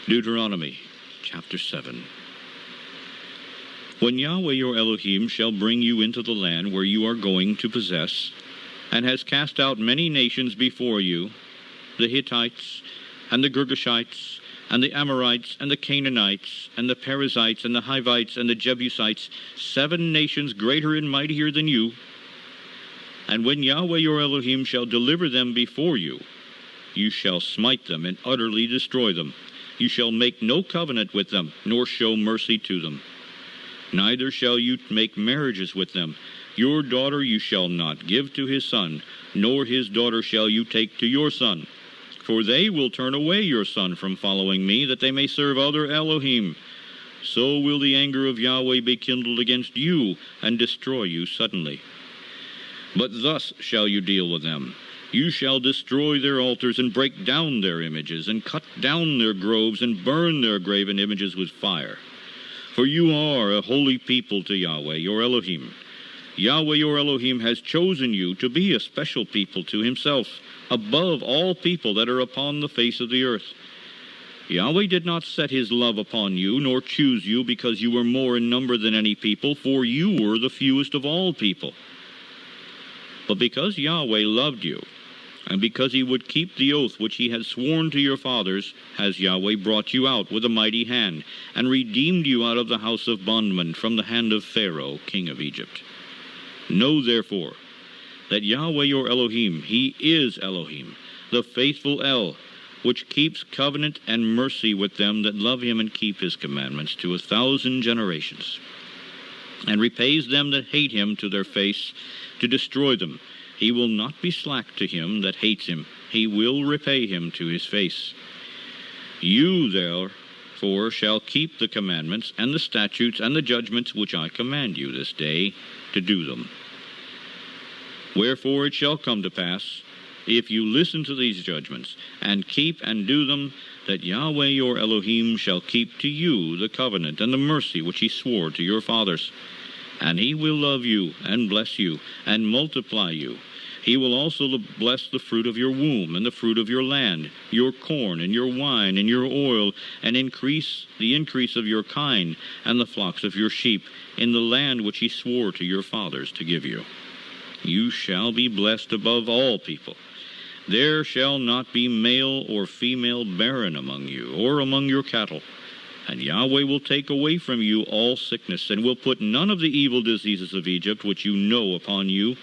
Deuteronomy chapter 7. When Yahweh your Elohim shall bring you into the land where you are going to possess, and has cast out many nations before you, the Hittites, and the Girgashites, and the Amorites, and the Canaanites, and the Perizzites, and the Hivites, and the Jebusites, 7 nations greater and mightier than you, and when Yahweh your Elohim shall deliver them before you, you shall smite them and utterly destroy them. You shall make no covenant with them, nor show mercy to them. Neither shall you make marriages with them. Your daughter you shall not give to his son, nor his daughter shall you take to your son. For they will turn away your son from following me, that they may serve other Elohim. So will the anger of Yahweh be kindled against you, and destroy you suddenly. But thus shall you deal with them. You shall destroy their altars, and break down their images, and cut down their groves, and burn their graven images with fire. For you are a holy people to Yahweh your Elohim. Yahweh your Elohim has chosen you to be a special people to himself, above all people that are upon the face of the earth. Yahweh did not set his love upon you, nor choose you because you were more in number than any people, for you were the fewest of all people. But because Yahweh loved you, and because he would keep the oath which he had sworn to your fathers, has Yahweh brought you out with a mighty hand, and redeemed you out of the house of bondmen, from the hand of Pharaoh, king of Egypt. Know therefore that Yahweh your Elohim, he is Elohim, the faithful El, which keeps covenant and mercy with them that love him and keep his commandments to 1,000 generations, and repays them that hate him to their face, to destroy them. He will not be slack to him that hates him. He will repay him to his face. You therefore shall keep the commandments and the statutes and the judgments which I command you this day to do them. Wherefore it shall come to pass, if you listen to these judgments, and keep and do them, that Yahweh your Elohim shall keep to you the covenant and the mercy which he swore to your fathers. And he will love you, and bless you, and multiply you. He will also bless the fruit of your womb, and the fruit of your land, your corn, and your wine, and your oil, and increase the increase of your kine, and the flocks of your sheep, in the land which he swore to your fathers to give you. You shall be blessed above all people. There shall not be male or female barren among you, or among your cattle. And Yahweh will take away from you all sickness, and will put none of the evil diseases of Egypt which you know upon you,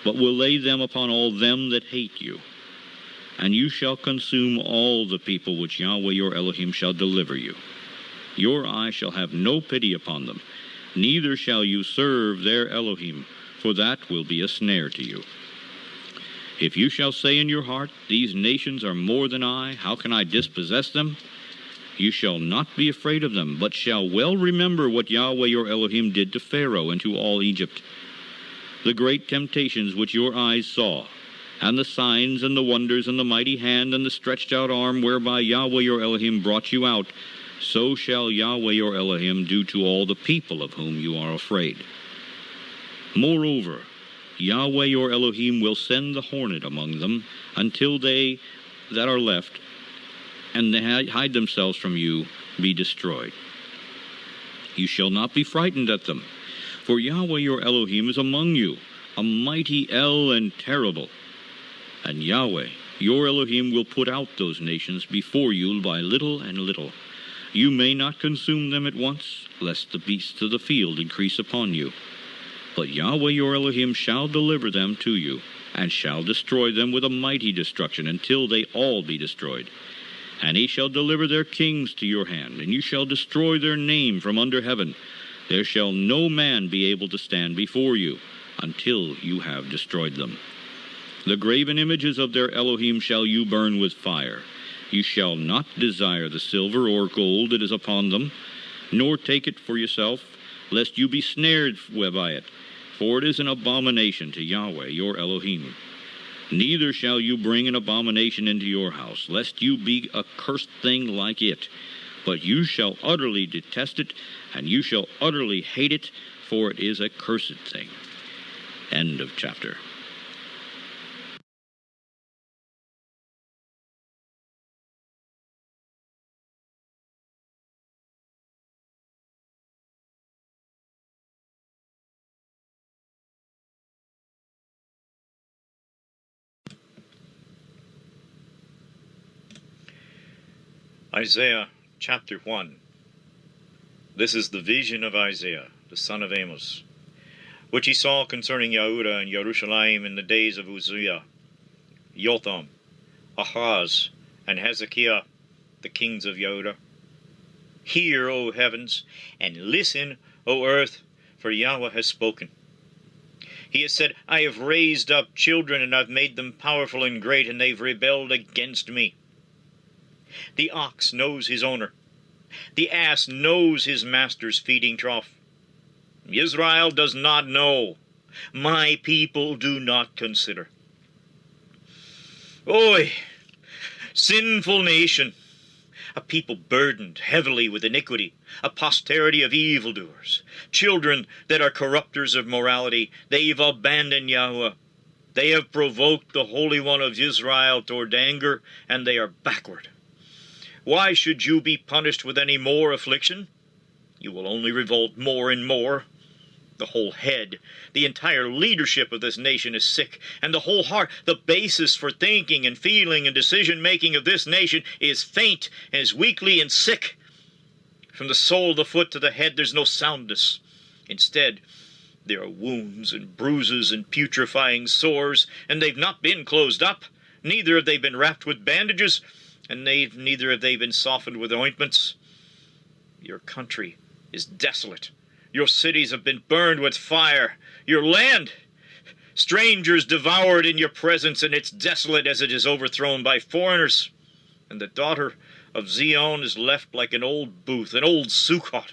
but will lay them upon all them that hate you. And you shall consume all the people which Yahweh your Elohim shall deliver you. Your eye shall have no pity upon them, neither shall you serve their Elohim, for that will be a snare to you. If you shall say in your heart, these nations are more than I, how can I dispossess them? You shall not be afraid of them, but shall well remember what Yahweh your Elohim did to Pharaoh and to all Egypt, the great temptations which your eyes saw, and the signs and the wonders and the mighty hand and the stretched out arm whereby Yahweh your Elohim brought you out. So shall Yahweh your Elohim do to all the people of whom you are afraid. Moreover, Yahweh your Elohim will send the hornet among them, until they that are left and they hide themselves from you, be destroyed. You shall not be frightened at them, for Yahweh your Elohim is among you, a mighty El and terrible. And Yahweh your Elohim will put out those nations before you by little and little. You may not consume them at once, lest the beasts of the field increase upon you. But Yahweh your Elohim shall deliver them to you, and shall destroy them with a mighty destruction, until they all be destroyed. And he shall deliver their kings to your hand, and you shall destroy their name from under heaven. There shall no man be able to stand before you, until you have destroyed them. The graven images of their Elohim shall you burn with fire. You shall not desire the silver or gold that is upon them, nor take it for yourself, lest you be snared by it, for it is an abomination to Yahweh your Elohim. Neither shall you bring an abomination into your house, lest you be a cursed thing like it. But you shall utterly detest it, and you shall utterly hate it, for it is a cursed thing. End of chapter. Isaiah chapter 1. This is the vision of Isaiah, the son of Amos, which he saw concerning Yehudah and Jerusalem in the days of Uzziah, Jotham, Ahaz, and Hezekiah, the kings of Yehudah. Hear, O heavens, and listen, O earth, for Yahweh has spoken. He has said, I have raised up children, and I've made them powerful and great, and they've rebelled against me. The ox knows his owner. The ass knows his master's feeding trough. Israel does not know. My people do not consider. Oi, sinful nation, a people burdened heavily with iniquity, a posterity of evildoers, children that are corrupters of morality. They've abandoned Yahweh. They have provoked the Holy One of Israel toward anger, and they are backward. Why should you be punished with any more affliction? You will only revolt more and more. The whole head, the entire leadership of this nation is sick, and the whole heart, the basis for thinking and feeling and decision-making of this nation is faint and is weakly and sick. From the sole of the foot to the head there's no soundness. Instead, there are wounds and bruises and putrefying sores, and they've not been closed up. Neither have they been wrapped with bandages, and neither have they been softened with ointments. Your country is desolate. Your cities have been burned with fire. Your land, strangers devoured in your presence, and it's desolate as it is overthrown by foreigners. And the daughter of Zion is left like an old booth, an old Sukkot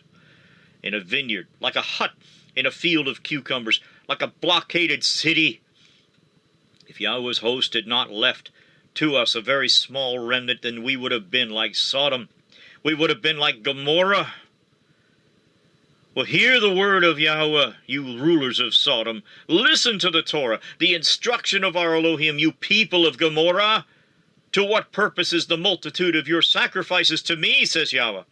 in a vineyard, like a hut in a field of cucumbers, like a blockaded city. If Yahweh's host had not left to us a very small remnant, then we would have been like Sodom. We would have been like Gomorrah. Well, hear the word of Yahweh, you rulers of Sodom. Listen to the Torah, the instruction of our Elohim, you people of Gomorrah. To what purpose is the multitude of your sacrifices to me, says Yahweh?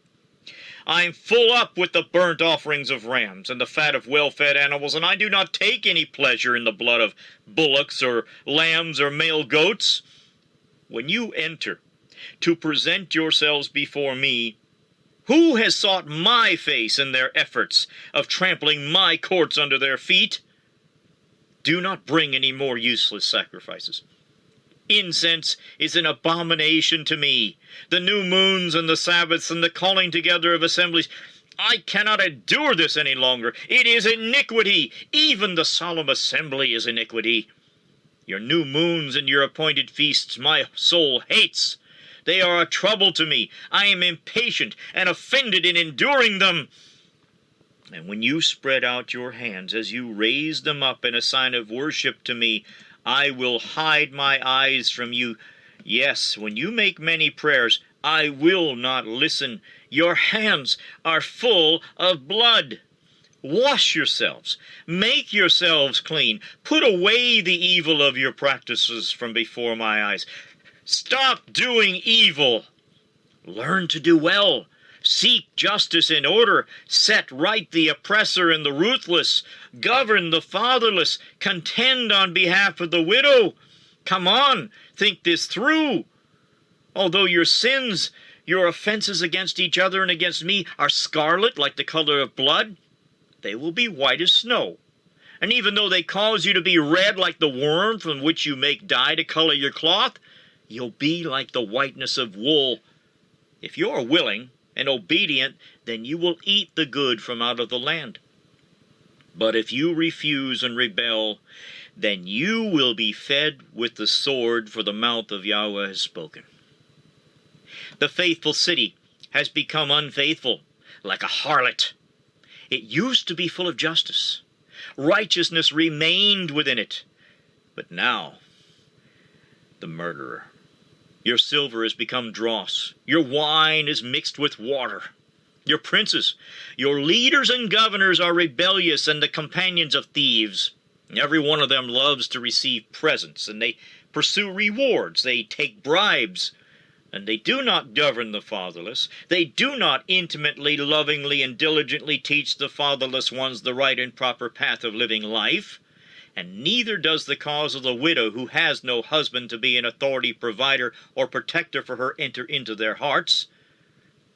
I'm full up with the burnt offerings of rams and the fat of well-fed animals, and I do not take any pleasure in the blood of bullocks or lambs or male goats. When you enter to present yourselves before me, who has sought my face in their efforts of trampling my courts under their feet? Do not bring any more useless sacrifices. Incense is an abomination to me. The new moons and the Sabbaths and the calling together of assemblies, I cannot endure this any longer. It is iniquity. Even the solemn assembly is iniquity. Your new moons and your appointed feasts my soul hates. They are a trouble to me. I am impatient and offended in enduring them. And when you spread out your hands as you raise them up in a sign of worship to me, I will hide my eyes from you. Yes, when you make many prayers, I will not listen. Your hands are full of blood. Wash yourselves. Make yourselves clean. Put away the evil of your practices from before my eyes. Stop doing evil. Learn to do well. Seek justice in order. Set right the oppressor and the ruthless. Govern the fatherless. Contend on behalf of the widow. Come on, think this through. Although your sins, your offenses against each other and against me are scarlet like the color of blood, they will be white as snow. And even though they cause you to be red like the worm from which you make dye to color your cloth, you'll be like the whiteness of wool. If you're willing and obedient, then you will eat the good from out of the land. But if you refuse and rebel, then you will be fed with the sword, for the mouth of Yahweh has spoken. The faithful city has become unfaithful, like a harlot. It used to be full of justice. Righteousness remained within it. But now, the murderer. Your silver has become dross. Your wine is mixed with water. Your princes, your leaders and governors are rebellious and the companions of thieves. Every one of them loves to receive presents, and they pursue rewards. They take bribes, and they do not govern the fatherless. They do not intimately, lovingly, and diligently teach the fatherless ones the right and proper path of living life. And neither does the cause of the widow who has no husband to be an authority provider or protector for her enter into their hearts.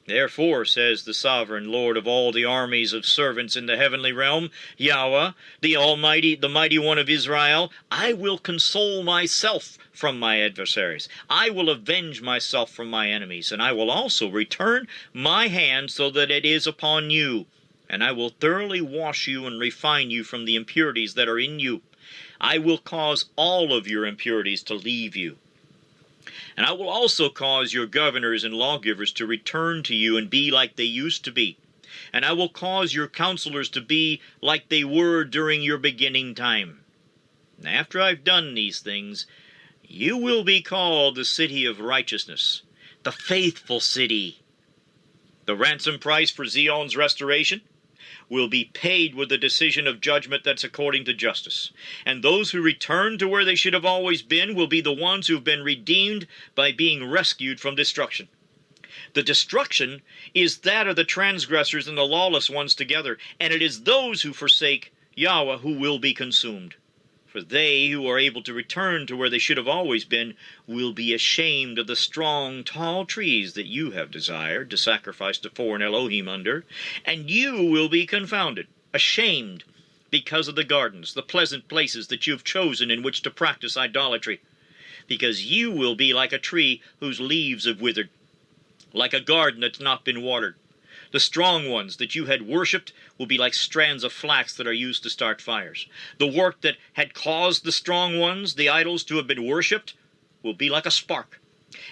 Therefore, says the sovereign Lord of all the armies of servants in the heavenly realm, Yahweh, the Almighty, the Mighty One of Israel, I will console myself from my adversaries. I will avenge myself from my enemies, and I will also return my hand so that it is upon you. And I will thoroughly wash you and refine you from the impurities that are in you. I will cause all of your impurities to leave you. And I will also cause your governors and lawgivers to return to you and be like they used to be. And I will cause your counselors to be like they were during your beginning time. And after I've done these things, you will be called the city of righteousness, the faithful city. The ransom price for Zion's restoration will be paid with a decision of judgment that's according to justice. And those who return to where they should have always been will be the ones who've been redeemed by being rescued from destruction. The destruction is that of the transgressors and the lawless ones together, and it is those who forsake Yahweh who will be consumed. For they who are able to return to where they should have always been will be ashamed of the strong, tall trees that you have desired to sacrifice to foreign Elohim under, and you will be confounded, ashamed, because of the gardens, the pleasant places that you have chosen in which to practice idolatry, because you will be like a tree whose leaves have withered, like a garden that's not been watered. The strong ones that you had worshipped will be like strands of flax that are used to start fires. The work that had caused the strong ones, the idols, to have been worshipped, will be like a spark.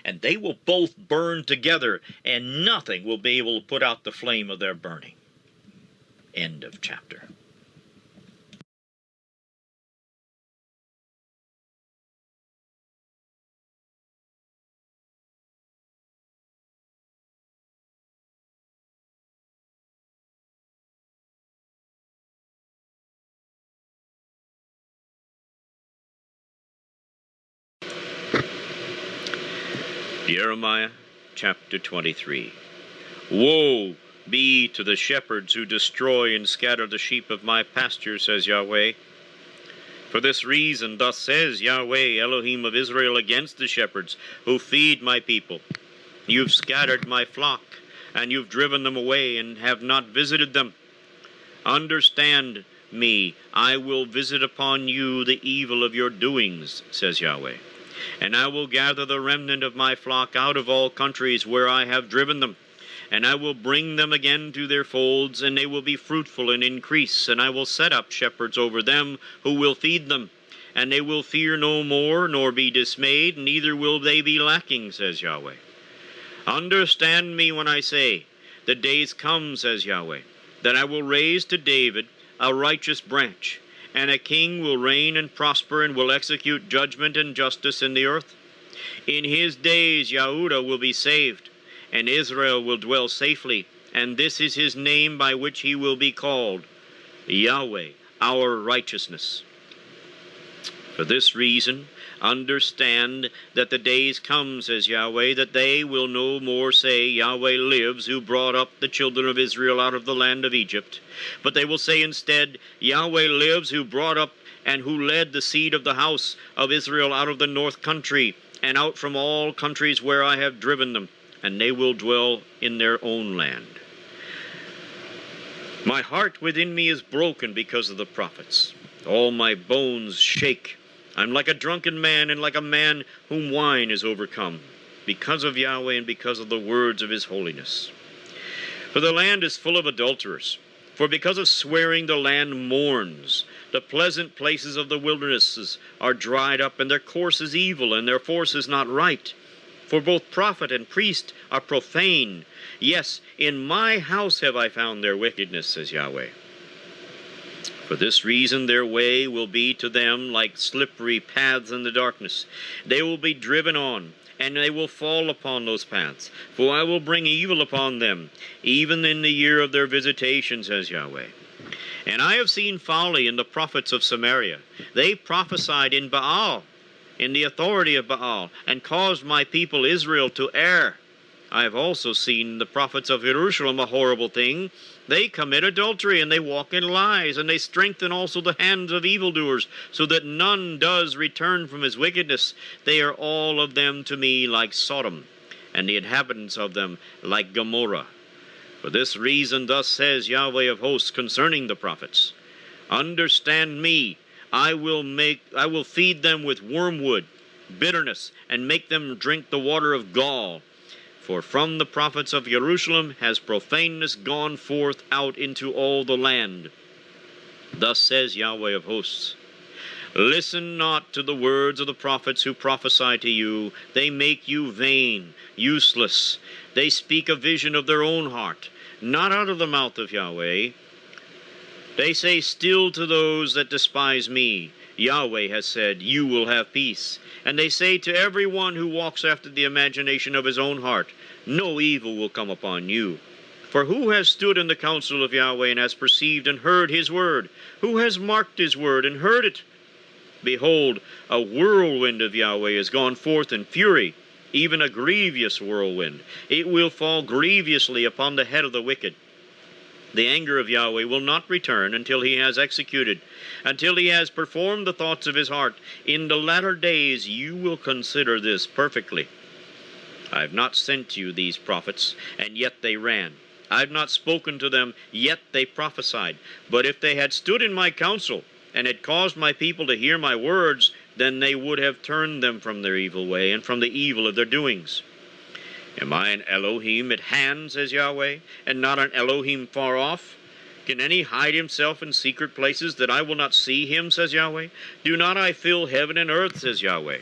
And they will both burn together, and nothing will be able to put out the flame of their burning. End of chapter. Jeremiah chapter 23. Woe be to the shepherds who destroy and scatter the sheep of my pasture, says Yahweh. For this reason, thus says Yahweh, Elohim of Israel, against the shepherds who feed my people. You've scattered my flock, and you've driven them away, and have not visited them. Understand me, I will visit upon you the evil of your doings, says Yahweh. And I will gather the remnant of my flock out of all countries where I have driven them, and I will bring them again to their folds, and they will be fruitful and increase, and I will set up shepherds over them who will feed them, and they will fear no more, nor be dismayed, neither will they be lacking, says Yahweh. Understand me when I say, the days come, says Yahweh, that I will raise to David a righteous branch, and a king will reign and prosper, and will execute judgment and justice in the earth. In his days Yehudah will be saved, and Israel will dwell safely, and this is his name by which he will be called, Yahweh, our righteousness. For this reason, understand that the days come, says Yahweh, that they will no more say, Yahweh lives, who brought up the children of Israel out of the land of Egypt. But they will say instead, Yahweh lives, who brought up and who led the seed of the house of Israel out of the north country, and out from all countries where I have driven them, and they will dwell in their own land. My heart within me is broken because of the prophets. All my bones shake. I'm like a drunken man, and like a man whom wine is overcome, because of Yahweh and because of the words of his holiness. For the land is full of adulterers. For because of swearing the land mourns. The pleasant places of the wildernesses are dried up, and their course is evil, and their force is not right. For both prophet and priest are profane. Yes, in my house have I found their wickedness, says Yahweh. For this reason their way will be to them like slippery paths in the darkness. They will be driven on, and they will fall upon those paths. For I will bring evil upon them, even in the year of their visitation, says Yahweh. And I have seen folly in the prophets of Samaria. They prophesied in Baal, in the authority of Baal, and caused my people Israel to err. I have also seen the prophets of Jerusalem a horrible thing. They commit adultery, and they walk in lies, and they strengthen also the hands of evildoers, so that none does return from his wickedness. They are all of them to me like Sodom, and the inhabitants of them like Gomorrah. For this reason thus says Yahweh of hosts concerning the prophets, understand me, I will feed them with wormwood, bitterness, and make them drink the water of gall. For from the prophets of Jerusalem has profaneness gone forth out into all the land. Thus says Yahweh of hosts, listen not to the words of the prophets who prophesy to you. They make you vain, useless. They speak a vision of their own heart, not out of the mouth of Yahweh. They say still to those that despise me, Yahweh has said, you will have peace. And they say to every one who walks after the imagination of his own heart, no evil will come upon you. For who has stood in the counsel of Yahweh and has perceived and heard his word? Who has marked his word and heard it? Behold, a whirlwind of Yahweh is gone forth in fury, even a grievous whirlwind. It will fall grievously upon the head of the wicked. The anger of Yahweh will not return until he has executed, until he has performed the thoughts of his heart. In the latter days you will consider this perfectly. I have not sent you these prophets, and yet they ran. I have not spoken to them, yet they prophesied. But if they had stood in my counsel, and had caused my people to hear my words, then they would have turned them from their evil way, and from the evil of their doings. Am I an Elohim at hand, says Yahweh, and not an Elohim far off? Can any hide himself in secret places that I will not see him, says Yahweh? Do not I fill heaven and earth, says Yahweh?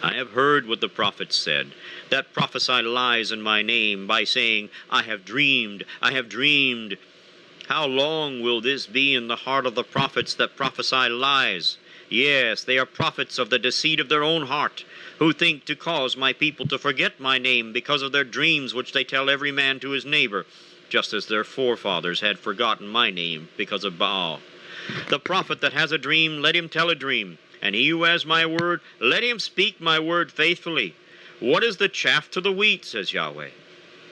I have heard what the prophets said, that prophesy lies in my name, by saying, I have dreamed, I have dreamed. How long will this be in the heart of the prophets that prophesy lies? Yes, they are prophets of the deceit of their own heart, who think to cause my people to forget my name because of their dreams which they tell every man to his neighbor, just as their forefathers had forgotten my name because of Baal. The prophet that has a dream, let him tell a dream, and he who has my word, let him speak my word faithfully. What is the chaff to the wheat, says Yahweh?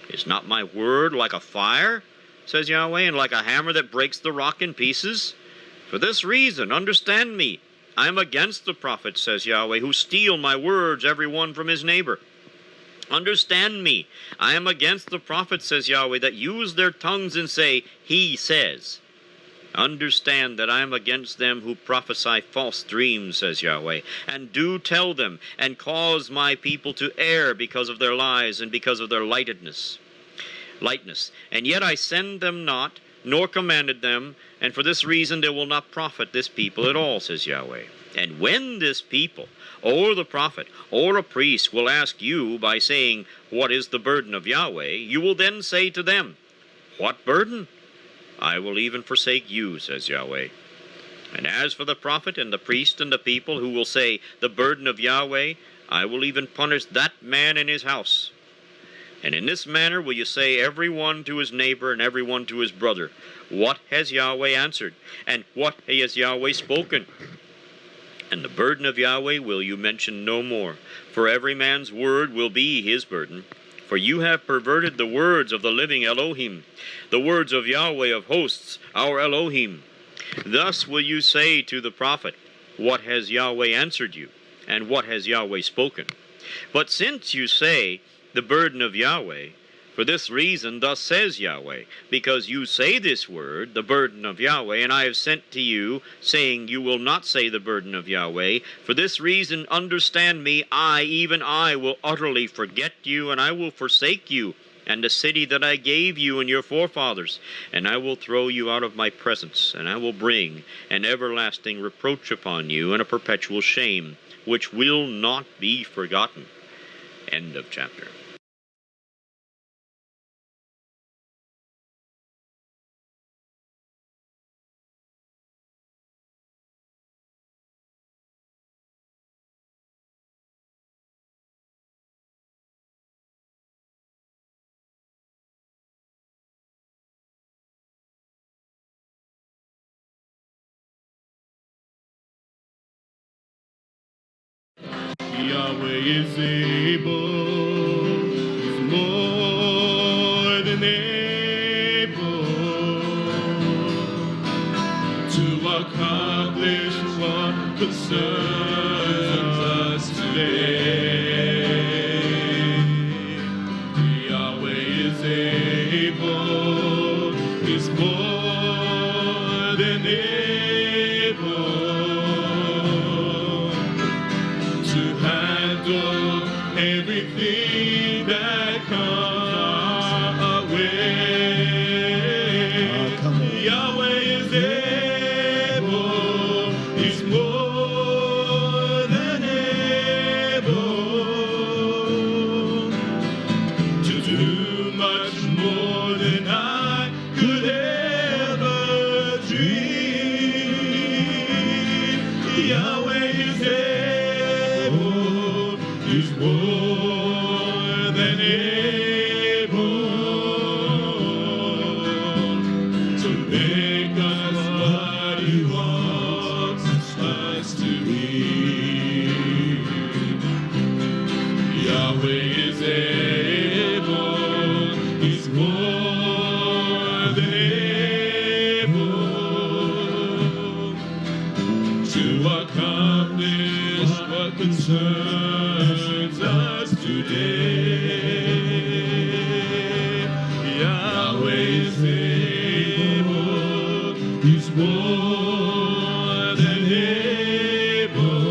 Is not my word like a fire, says Yahweh, and like a hammer that breaks the rock in pieces? For this reason, understand me. I am against the prophets, says Yahweh, who steal my words, every one from his neighbor. Understand me. I am against the prophets, says Yahweh, that use their tongues and say, he says. Understand that I am against them who prophesy false dreams, says Yahweh, and do tell them, and cause my people to err because of their lies and because of their lightness. And yet I send them not, nor commanded them, and for this reason they will not profit this people at all, says Yahweh. And when this people, or the prophet, or a priest will ask you by saying, what is the burden of Yahweh? You will then say to them, what burden? I will even forsake you, says Yahweh. And as for the prophet and the priest and the people who will say, the burden of Yahweh, I will even punish that man and his house. And in this manner will you say every one to his neighbor and every one to his brother, what has Yahweh answered? And what has Yahweh spoken? And the burden of Yahweh will you mention no more, for every man's word will be his burden. For you have perverted the words of the living Elohim, the words of Yahweh of hosts, our Elohim. Thus will you say to the prophet, what has Yahweh answered you? And what has Yahweh spoken? But since you say, the burden of Yahweh, for this reason thus says Yahweh, because you say this word, the burden of Yahweh, and I have sent to you, saying you will not say the burden of Yahweh, for this reason understand me, I, even I, will utterly forget you, and I will forsake you, and the city that I gave you and your forefathers, and I will throw you out of my presence, and I will bring an everlasting reproach upon you, and a perpetual shame, which will not be forgotten. End of chapter. Yahweh is able, is more than able to accomplish what concerns us today. handle everything that comes our way. Come on. Yahweh is able, He's more than able to do much more than I could ever dream. Yahweh is able, He's more than able to make us what He wants us to be. Yahweh is able, He's more than able to accomplish what concerns us today. Yahweh is able, He's more than able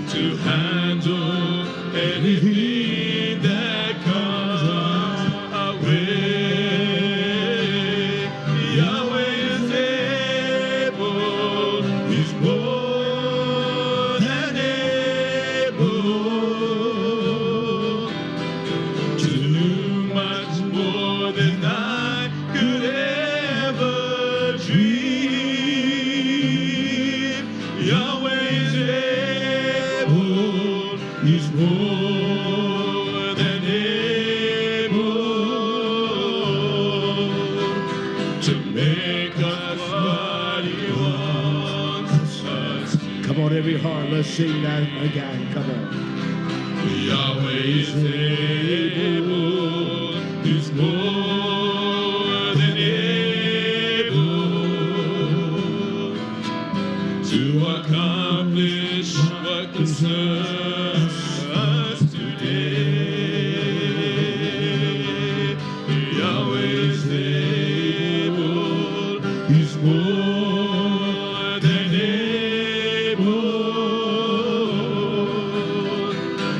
to handle anything that comes our way. Yahweh is able, He's more than able to do much more than I could ever dream. Yahweh is able, He's more than able to make us what He wants us to. Come on, every heart, let's sing that again. Come on. Yahweh is able, He's more than able to accomplish what concerns us today. Yahweh is able, He's more than able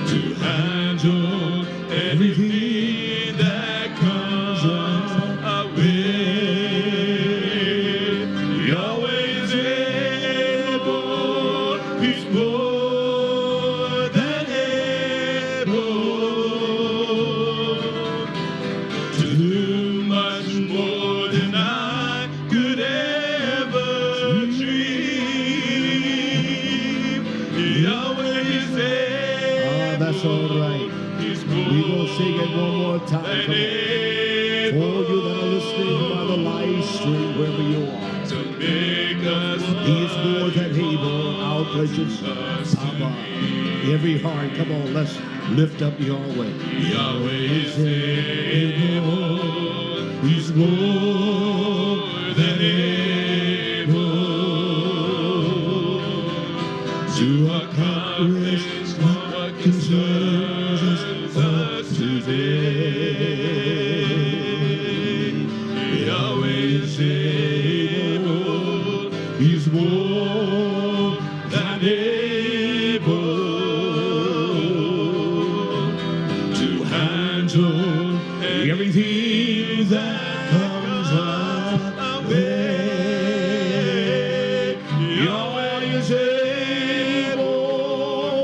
to handle everything that comes our way. Yahweh is able, He's more than able to do much more than I could ever dream. Yahweh is able. That's all right. He's We will sing it one more time. than Come on. For you that are listening by the live stream, wherever you are, to make us He is more than able, our precious Abba. Every heart, come on, let's lift up Yahweh. Yahweh is able, He's more than able to accomplish what concerns us today. Yahweh is able, He's more than able to handle everything that comes our way. Yahweh is able,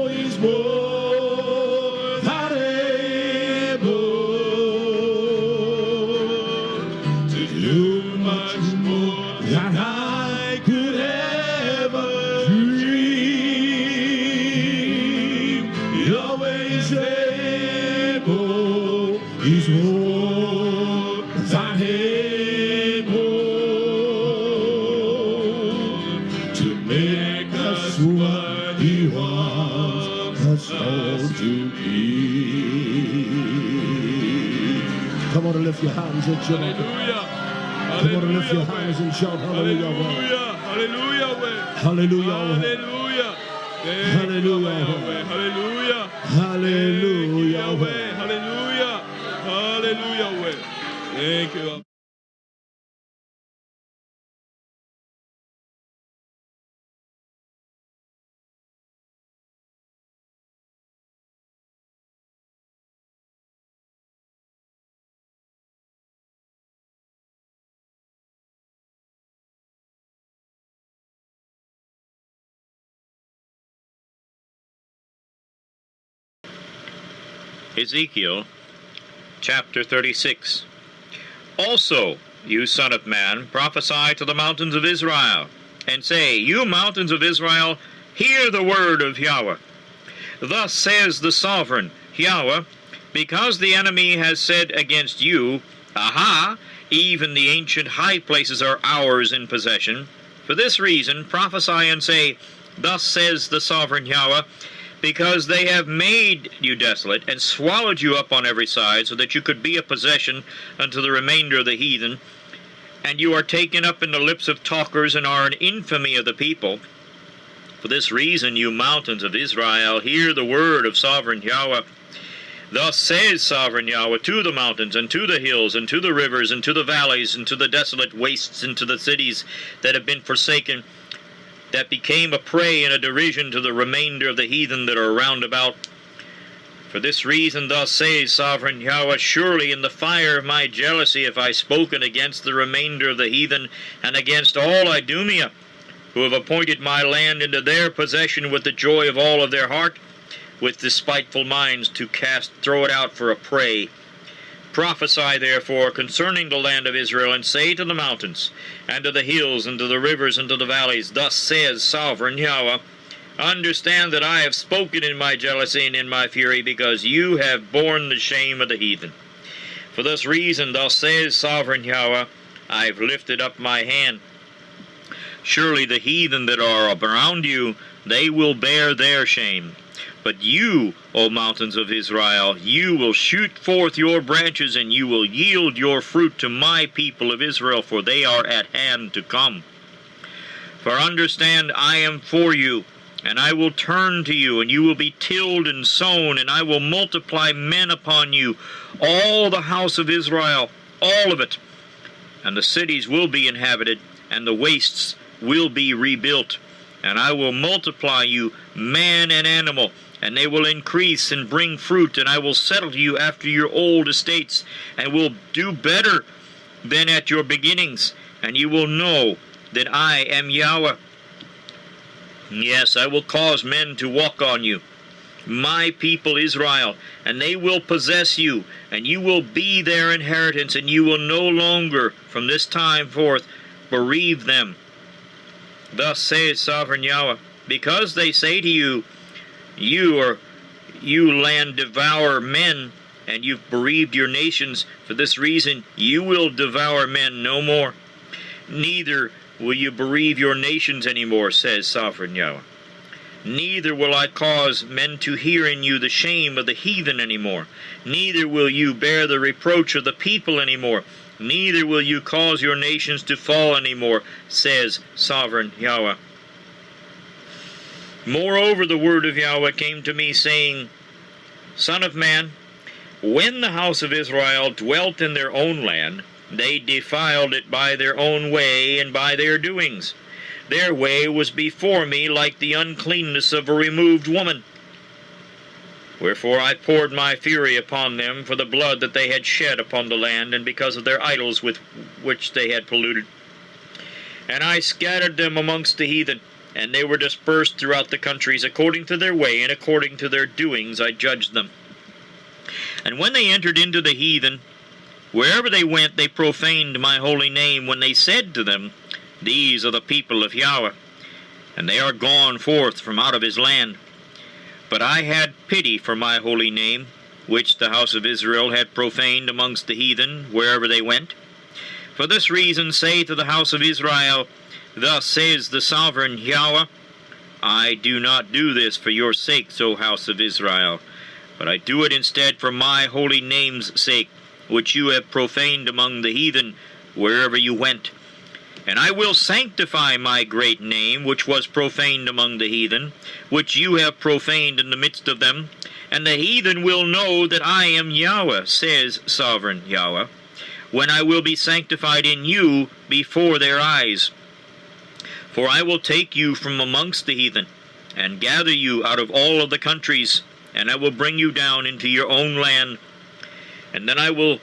He's more than able to do much more than I could ever dream. Yahweh is able, He's more than able to make us what He wants us all to be. Come on and lift your hands and shout. Come on and lift your hands and shout hallelujah. Hallelujah. Hallelujah. Hallelujah. Hallelujah. Hallelujah. Hallelujah. Hallelujah. Hallelujah. Thank you. Ezekiel chapter 36. Also, you son of man, prophesy to the mountains of Israel, and say, You mountains of Israel, hear the word of Yahweh. Thus says the sovereign Yahweh, because the enemy has said against you, Aha, even the ancient high places are ours in possession. For this reason prophesy and say, Thus says the sovereign Yahweh, because they have made you desolate, and swallowed you up on every side, so that you could be a possession unto the remainder of the heathen, and you are taken up in the lips of talkers, and are an infamy of the people. For this reason, you mountains of Israel, hear the word of sovereign Yahweh. Thus says sovereign Yahweh to the mountains, and to the hills, and to the rivers, and to the valleys, and to the desolate wastes, and to the cities that have been forsaken, that became a prey and a derision to the remainder of the heathen that are round about. For this reason thus says sovereign Yahweh, Surely in the fire of my jealousy have I spoken against the remainder of the heathen, and against all Idumea, who have appointed my land into their possession with the joy of all of their heart, with despiteful minds to throw it out for a prey. Prophesy therefore concerning the land of Israel, and say to the mountains, and to the hills, and to the rivers, and to the valleys, Thus says sovereign Yahweh, Understand that I have spoken in my jealousy and in my fury, because you have borne the shame of the heathen. For this reason, thus says sovereign Yahweh, I have lifted up my hand. Surely the heathen that are around you, they will bear their shame. But you, O mountains of Israel, you will shoot forth your branches, and you will yield your fruit to my people of Israel, for they are at hand to come. For understand, I am for you, and I will turn to you, and you will be tilled and sown, and I will multiply men upon you, all the house of Israel, all of it. And the cities will be inhabited, and the wastes will be rebuilt. And I will multiply you, man and animal, and they will increase and bring fruit, and I will settle you after your old estates, and will do better than at your beginnings, and you will know that I am Yahweh. Yes, I will cause men to walk on you, my people Israel, and they will possess you, and you will be their inheritance, and you will no longer from this time forth bereave them. Thus says sovereign Yahweh, because they say to you, You land devour men, and you've bereaved your nations. For this reason you will devour men no more. Neither will you bereave your nations any more, says sovereign Yahweh. Neither will I cause men to hear in you the shame of the heathen any more. Neither will you bear the reproach of the people any more. Neither will you cause your nations to fall any more, says sovereign Yahweh. Moreover, the word of Yahweh came to me, saying, Son of man, when the house of Israel dwelt in their own land, they defiled it by their own way and by their doings. Their way was before me like the uncleanness of a removed woman. Wherefore I poured my fury upon them for the blood that they had shed upon the land, and because of their idols with which they had polluted. And I scattered them amongst the heathen, and they were dispersed throughout the countries. According to their way and according to their doings I judged them. And when they entered into the heathen, wherever they went, they profaned my holy name, when they said to them, These are the people of Yahweh, and they are gone forth from out of his land. But I had pity for my holy name, which the house of Israel had profaned amongst the heathen, wherever they went. For this reason say to the house of Israel, Thus says the sovereign Yahweh, I do not do this for your sakes, O house of Israel, but I do it instead for my holy name's sake, which you have profaned among the heathen, wherever you went. And I will sanctify my great name, which was profaned among the heathen, which you have profaned in the midst of them. And the heathen will know that I am Yahweh, says sovereign Yahweh, when I will be sanctified in you before their eyes. For I will take you from amongst the heathen, and gather you out of all of the countries, and I will bring you down into your own land. And then I will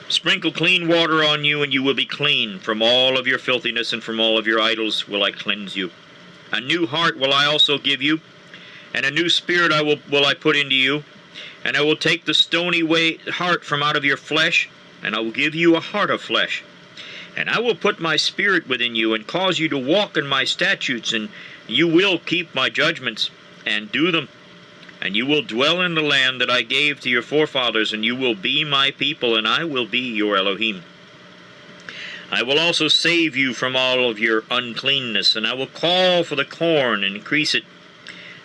sprinkle clean water on you, and you will be clean. From all of your filthiness and from all of your idols will I cleanse you. A new heart will I also give you, And a new spirit will I put into you, and I will take the stony heart from out of your flesh, and I will give you a heart of flesh. And I will put my spirit within you, and cause you to walk in my statutes, and you will keep my judgments, and do them. And you will dwell in the land that I gave to your forefathers, and you will be my people, and I will be your Elohim. I will also save you from all of your uncleanness, and I will call for the corn and increase it,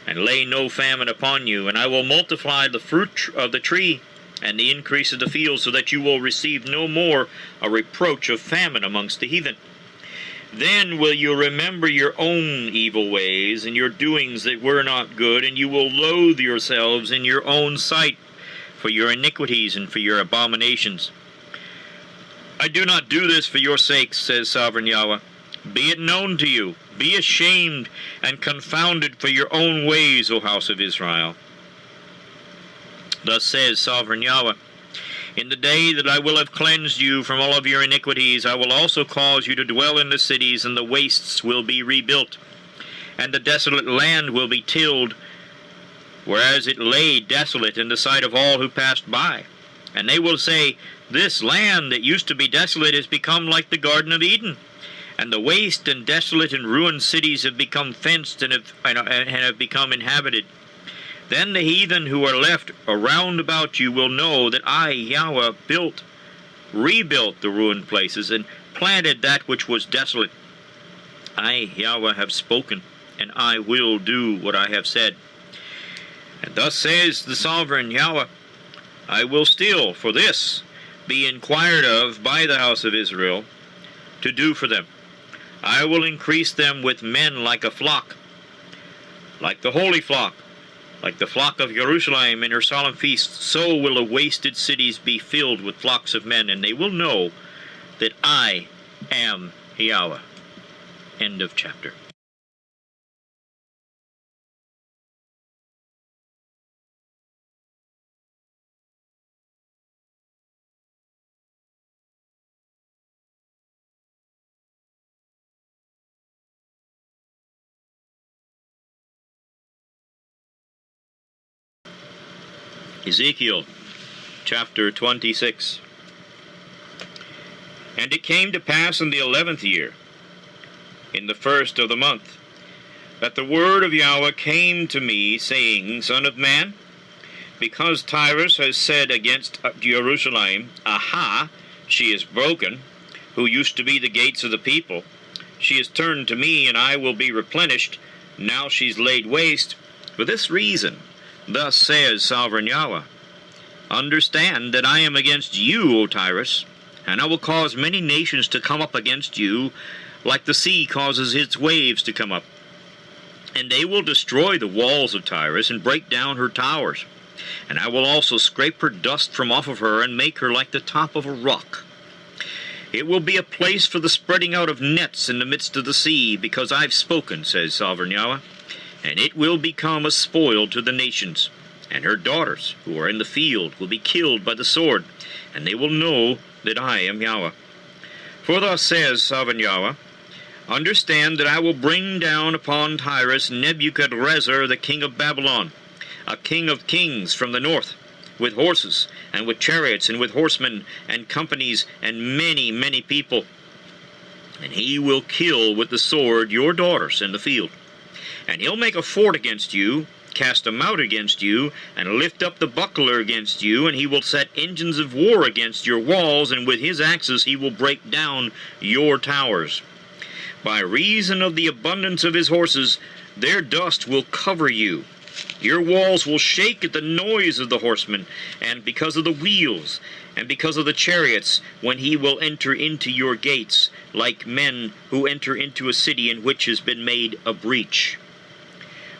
and lay no famine upon you, and I will multiply the fruit of the tree and the increase of the field, so that you will receive no more a reproach of famine amongst the heathen. Then will you remember your own evil ways and your doings that were not good, and you will loathe yourselves in your own sight for your iniquities and for your abominations. I do not do this for your sakes, says Sovereign Yahweh. Be it known to you. Be ashamed and confounded for your own ways, O house of Israel. Thus says Sovereign Yahweh, in the day that I will have cleansed you from all of your iniquities, I will also cause you to dwell in the cities, and the wastes will be rebuilt, and the desolate land will be tilled, whereas it lay desolate in the sight of all who passed by. And they will say, this land that used to be desolate has become like the Garden of Eden, and the waste and desolate and ruined cities have become fenced and have become inhabited. Then the heathen who are left around about you will know that I, Yahweh, rebuilt the ruined places, and planted that which was desolate. I, Yahweh, have spoken, and I will do what I have said. And thus says the Sovereign Yahweh, I will still, for this, be inquired of by the house of Israel, to do for them. I will increase them with men like a flock, like the holy flock, like the flock of Jerusalem in her solemn feasts. So will the wasted cities be filled with flocks of men, and they will know that I am Yahweh. End of chapter. Ezekiel chapter 26. And it came to pass in the 11th year, in the first of the month, that the word of Yahweh came to me, saying, Son of man, because Tyrus has said against Jerusalem, Aha, she is broken, who used to be the gates of the people. She is turned to me, and I will be replenished. Now she's laid waste. For this reason, thus says Sovereign Yahweh, understand that I am against you, O Tyrus, and I will cause many nations to come up against you, like the sea causes its waves to come up. And they will destroy the walls of Tyrus, and break down her towers. And I will also scrape her dust from off of her, and make her like the top of a rock. It will be a place for the spreading out of nets in the midst of the sea, because I've spoken, says Sovereign Yahweh. And it will become a spoil to the nations, and her daughters who are in the field will be killed by the sword, and they will know that I am Yahweh. For thus says Sovereign Yahweh, understand that I will bring down upon Tyrus Nebuchadrezzar the king of Babylon, a king of kings from the north, with horses, and with chariots, and with horsemen, and companies, and many, many people. And he will kill with the sword your daughters in the field. And he'll make a fort against you, cast a mount against you, and lift up the buckler against you, and he will set engines of war against your walls, and with his axes he will break down your towers. By reason of the abundance of his horses, their dust will cover you. Your walls will shake at the noise of the horsemen, and because of the wheels, and because of the chariots, when he will enter into your gates, like men who enter into a city in which has been made a breach.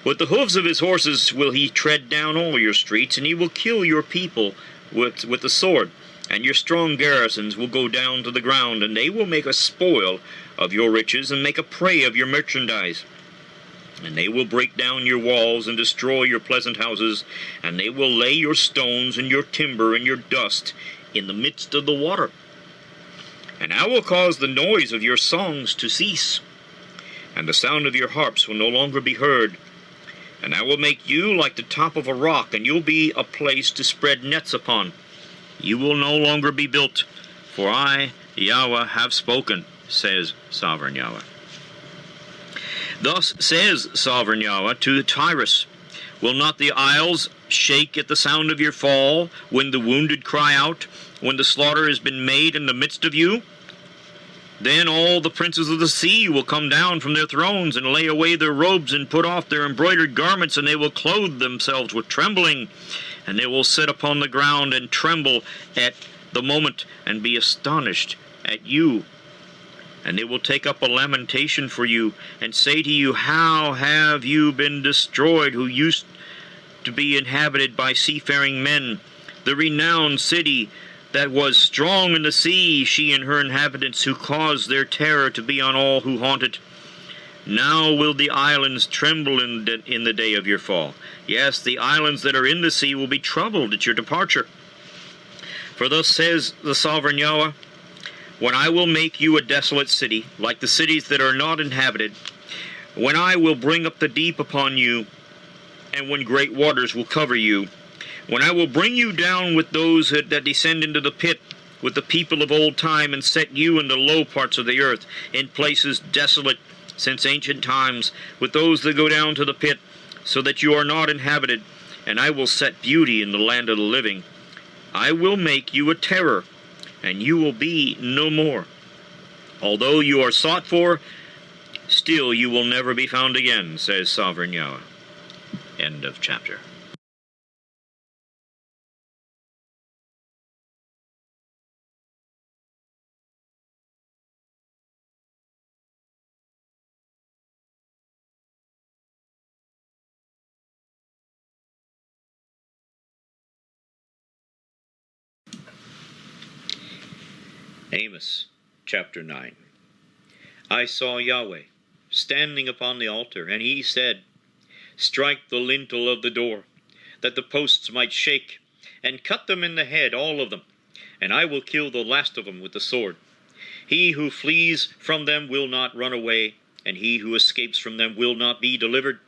With the hoofs of his horses will he tread down all your streets, and he will kill your people with the sword, and your strong garrisons will go down to the ground, and they will make a spoil of your riches, and make a prey of your merchandise. And they will break down your walls, and destroy your pleasant houses, and they will lay your stones, and your timber, and your dust in the midst of the water. And I will cause the noise of your songs to cease, and the sound of your harps will no longer be heard. And I will make you like the top of a rock, and you'll be a place to spread nets upon. You will no longer be built, for I, Yahweh, have spoken, says Sovereign Yahweh. Thus says Sovereign Yahweh to Tyrus, will not the isles shake at the sound of your fall, when the wounded cry out, when the slaughter has been made in the midst of you? Then all the princes of the sea will come down from their thrones, and lay away their robes, and put off their embroidered garments, and they will clothe themselves with trembling, and they will sit upon the ground and tremble at the moment, and be astonished at you. And they will take up a lamentation for you, and say to you, how have you been destroyed, who used to be inhabited by seafaring men, the renowned city that was strong in the sea, she and her inhabitants, who caused their terror to be on all who haunt it. Now will the islands tremble in the day of your fall. Yes, the islands that are in the sea will be troubled at your departure. For thus says the Sovereign Yahweh, when I will make you a desolate city, like the cities that are not inhabited, when I will bring up the deep upon you, and when great waters will cover you, when I will bring you down with those that descend into the pit, with the people of old time, and set you in the low parts of the earth, in places desolate since ancient times, with those that go down to the pit, so that you are not inhabited, and I will set beauty in the land of the living. I will make you a terror, and you will be no more. Although you are sought for, still you will never be found again, says Sovereign Yahweh. End of chapter. Amos, chapter 9. I saw Yahweh standing upon the altar, and he said, strike the lintel of the door, that the posts might shake, and cut them in the head, all of them, and I will kill the last of them with the sword. He who flees from them will not run away, and he who escapes from them will not be delivered.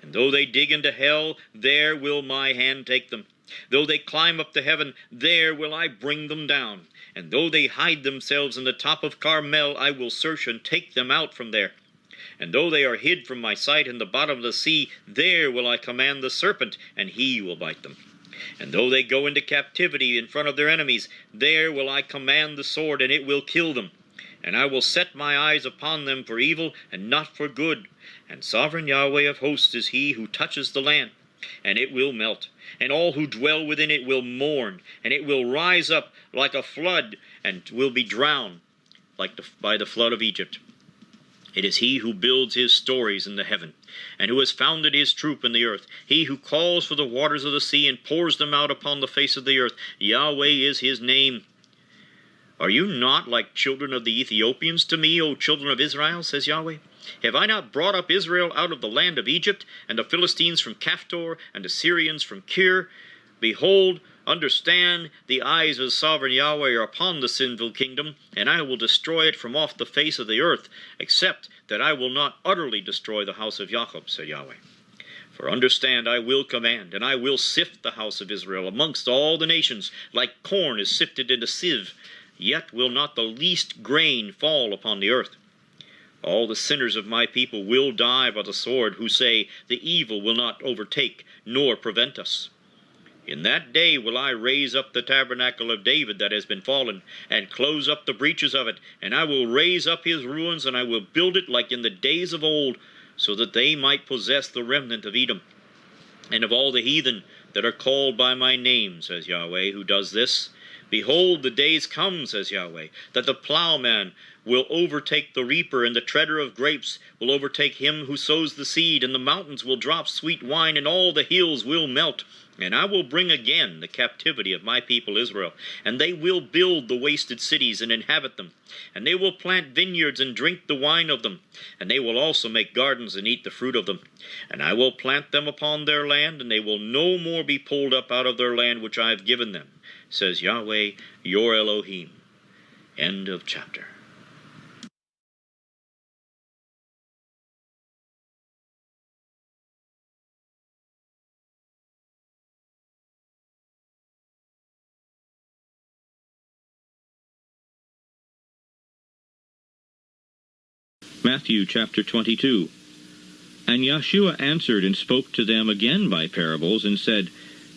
And though they dig into hell, there will my hand take them. Though they climb up to heaven, there will I bring them down. And though they hide themselves in the top of Carmel, I will search and take them out from there. And though they are hid from my sight in the bottom of the sea, there will I command the serpent, and he will bite them. And though they go into captivity in front of their enemies, there will I command the sword, and it will kill them. And I will set my eyes upon them for evil, and not for good. And Sovereign Yahweh of hosts is he who touches the land, and it will melt, and all who dwell within it will mourn, and it will rise up like a flood, and will be drowned by the flood of Egypt. It is he who builds his stories in the heaven, and who has founded his troop in the earth, he who calls for the waters of the sea, and pours them out upon the face of the earth. Yahweh is his name. Are you not like children of the Ethiopians to me, O children of Israel, says Yahweh? Have I not brought up Israel out of the land of Egypt, and the Philistines from Caphtor, and the Syrians from Kir? Behold, understand, the eyes of Sovereign Yahweh are upon the sinful kingdom, and I will destroy it from off the face of the earth, except that I will not utterly destroy the house of Jacob, said Yahweh. For understand, I will command, and I will sift the house of Israel amongst all the nations, like corn is sifted in a sieve, yet will not the least grain fall upon the earth. All the sinners of my people will die by the sword, who say, the evil will not overtake, nor prevent us. In that day will I raise up the tabernacle of David that has been fallen, and close up the breaches of it, and I will raise up his ruins, and I will build it like in the days of old, so that they might possess the remnant of Edom, and of all the heathen that are called by my name, says Yahweh, who does this. Behold, the days come, says Yahweh, that the plowman will overtake the reaper, and the treader of grapes will overtake him who sows the seed, and the mountains will drop sweet wine, and all the hills will melt. And I will bring again the captivity of my people Israel, and they will build the wasted cities and inhabit them. And they will plant vineyards and drink the wine of them, and they will also make gardens and eat the fruit of them. And I will plant them upon their land, and they will no more be pulled up out of their land which I have given them, says Yahweh, your Elohim. End of chapter. Matthew chapter 22. And Yeshua answered and spoke to them again by parables, and said,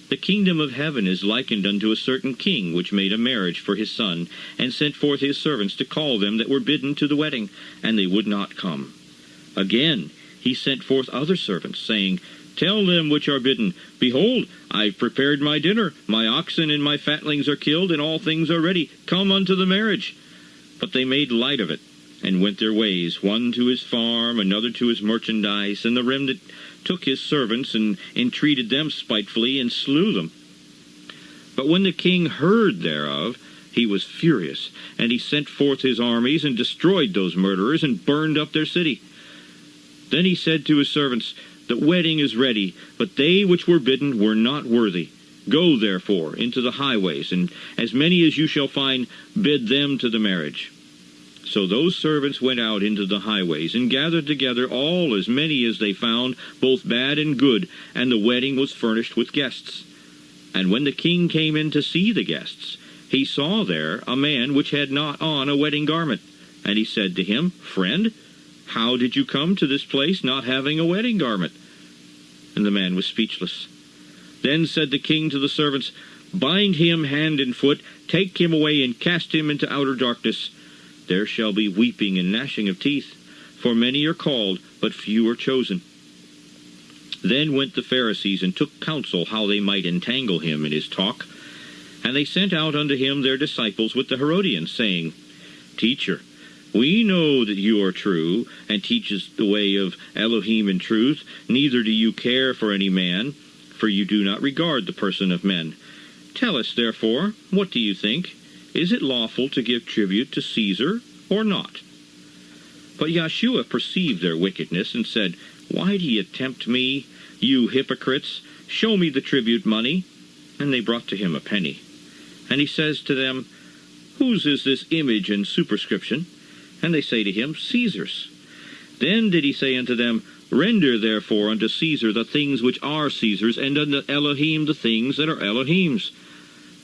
The kingdom of heaven is likened unto a certain king, which made a marriage for his son, and sent forth his servants to call them that were bidden to the wedding, and they would not come. Again he sent forth other servants, saying, Tell them which are bidden, Behold, I've prepared my dinner, my oxen and my fatlings are killed, and all things are ready. Come unto the marriage. But they made light of it, and went their ways, one to his farm, another to his merchandise, and the remnant took his servants, and entreated them spitefully, and slew them. But when the king heard thereof, he was furious, and he sent forth his armies, and destroyed those murderers, and burned up their city. Then he said to his servants, The wedding is ready, but they which were bidden were not worthy. Go, therefore, into the highways, and as many as you shall find, bid them to the marriage. So those servants went out into the highways, and gathered together all as many as they found, both bad and good, and the wedding was furnished with guests. And when the king came in to see the guests, he saw there a man which had not on a wedding garment. And he said to him, Friend, how did you come to this place not having a wedding garment? And the man was speechless. Then said the king to the servants, Bind him hand and foot, take him away, and cast him into outer darkness. There shall be weeping and gnashing of teeth, for many are called, but few are chosen. Then went the Pharisees, and took counsel how they might entangle him in his talk. And they sent out unto him their disciples with the Herodians, saying, Teacher, we know that you are true, and teachest the way of Elohim in truth, neither do you care for any man, for you do not regard the person of men. Tell us, therefore, what do you think? Is it lawful to give tribute to Caesar, or not? But Yeshua perceived their wickedness, and said, Why do ye tempt me, you hypocrites? Show me the tribute money. And they brought to him a penny. And he says to them, Whose is this image and superscription? And they say to him, Caesar's. Then did he say unto them, Render therefore unto Caesar the things which are Caesar's, and unto Elohim the things that are Elohim's.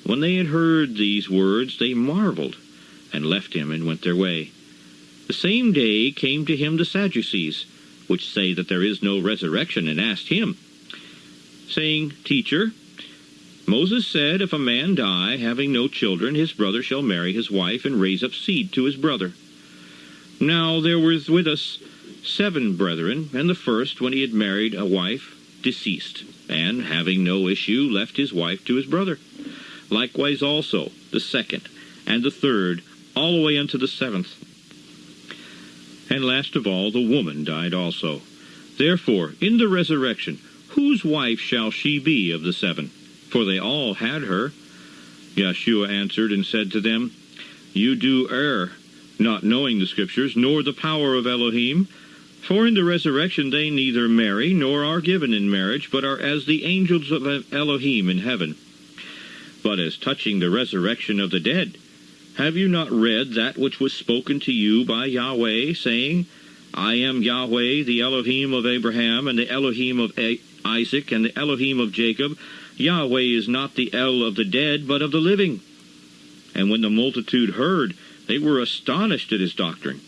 When they had heard these words, they marveled, and left him, and went their way. The same day came to him the Sadducees, which say that there is no resurrection, and asked him, saying, Teacher, Moses said, If a man die, having no children, his brother shall marry his wife, and raise up seed to his brother. Now there was with us 7 brethren, and the first, when he had married a wife, deceased, and, having no issue, left his wife to his brother. Likewise also the second, and the third, all the way unto the 7th. And last of all the woman died also. Therefore, in the resurrection, whose wife shall she be of the 7? For they all had her. Yeshua answered and said to them, You do err, not knowing the Scriptures, nor the power of Elohim. For in the resurrection they neither marry, nor are given in marriage, but are as the angels of Elohim in heaven. But as touching the resurrection of the dead, have you not read that which was spoken to you by Yahweh, saying, I am Yahweh, the Elohim of Abraham, and the Elohim of Isaac, and the Elohim of Jacob? Yahweh is not the El of the dead, but of the living. And when the multitude heard, they were astonished at his doctrine.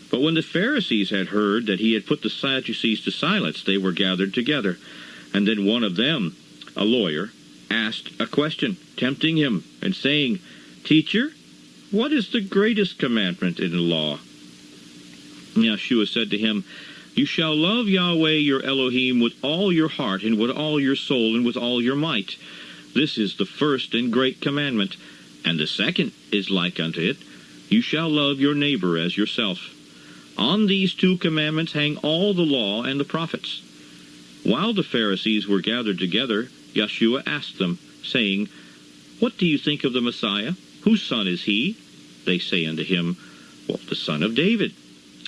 But when the Pharisees had heard that he had put the Sadducees to silence, they were gathered together. And then one of them, a lawyer, asked a question, tempting him, and saying, Teacher, what is the greatest commandment in the law? Yeshua said to him, You shall love Yahweh your Elohim with all your heart, and with all your soul, and with all your might. This is the first and great commandment. And the second is like unto it, You shall love your neighbor as yourself. On these 2 commandments hang all the law and the prophets. While the Pharisees were gathered together, Yeshua asked them, saying, What do you think of the Messiah? Whose son is he? They say unto him, Well, the son of David.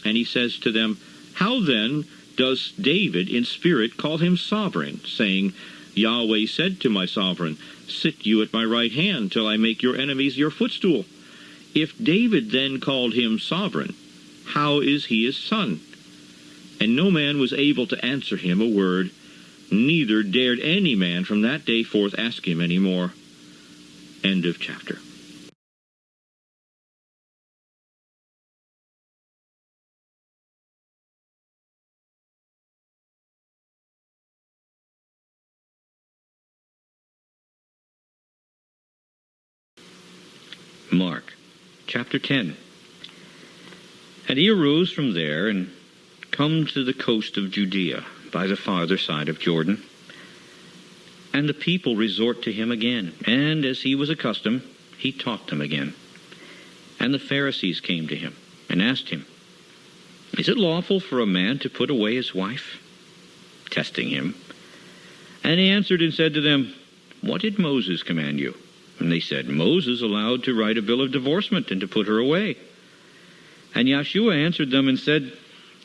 And he says to them, How then does David in spirit call him sovereign, saying, Yahweh said to my sovereign, Sit you at my right hand till I make your enemies your footstool. If David then called him sovereign, how is he his son? And no man was able to answer him a word, neither dared any man from that day forth ask him any more. End of chapter. Mark chapter 10. And he arose from there and come to the coast of Judea by the farther side of Jordan. And the people resort to him again, and as he was accustomed, he taught them again. And the Pharisees came to him and asked him, Is it lawful for a man to put away his wife? Testing him. And he answered and said to them, What did Moses command you? And they said, Moses allowed to write a bill of divorcement and to put her away. And YHWH answered them and said,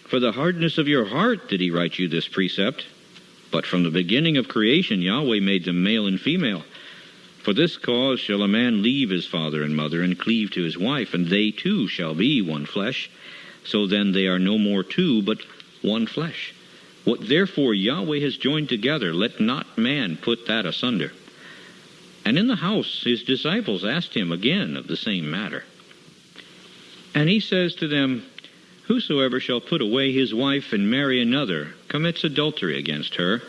For the hardness of your heart did he write you this precept. But from the beginning of creation Yahweh made them male and female. For this cause shall a man leave his father and mother and cleave to his wife, and they two shall be one flesh. So then they are no more two, but one flesh. What therefore Yahweh has joined together, let not man put that asunder. And in the house his disciples asked him again of the same matter. And he says to them, Whosoever shall put away his wife and marry another commits adultery against her.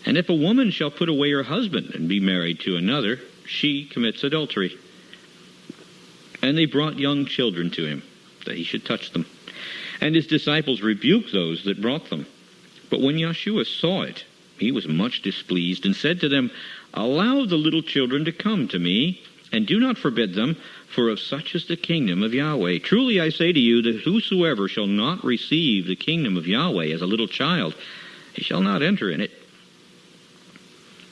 And if a woman shall put away her husband and be married to another, she commits adultery. And they brought young children to him, that he should touch them. And his disciples rebuked those that brought them. But when YHWH saw it, he was much displeased, and said to them, Allow the little children to come to me, and do not forbid them, for of such is the kingdom of Yahweh. Truly I say to you, that whosoever shall not receive the kingdom of Yahweh as a little child, he shall not enter in it.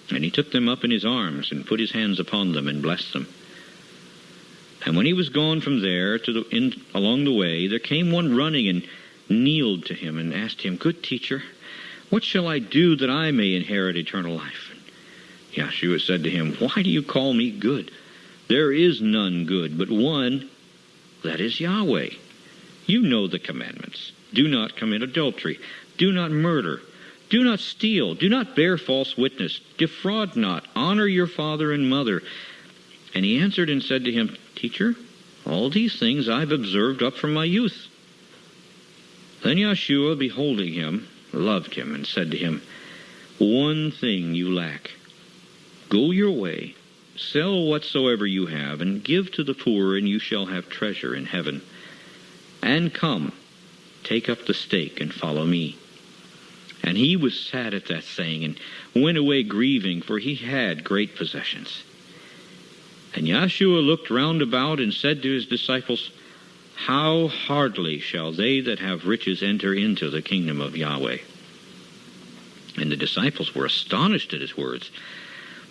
And he took them up in his arms, and put his hands upon them, and blessed them. And when he was gone from there along the way, there came one running, and kneeled to him, and asked him, Good teacher, what shall I do that I may inherit eternal life? And YHWH said to him, Why do you call me good? There is none good, but one, that is Yahweh. You know the commandments. Do not commit adultery. Do not murder. Do not steal. Do not bear false witness. Defraud not. Honor your father and mother. And he answered and said to him, Teacher, all these things I've observed up from my youth. Then YHWH, beholding him, loved him, and said to him, One thing you lack. Go your way, sell whatsoever you have, and give to the poor, and you shall have treasure in heaven. And come, take up the stake, and follow me. And he was sad at that saying, and went away grieving, for he had great possessions. And YHWH looked round about, and said to his disciples, How hardly shall they that have riches enter into the kingdom of Yahweh? And the disciples were astonished at his words.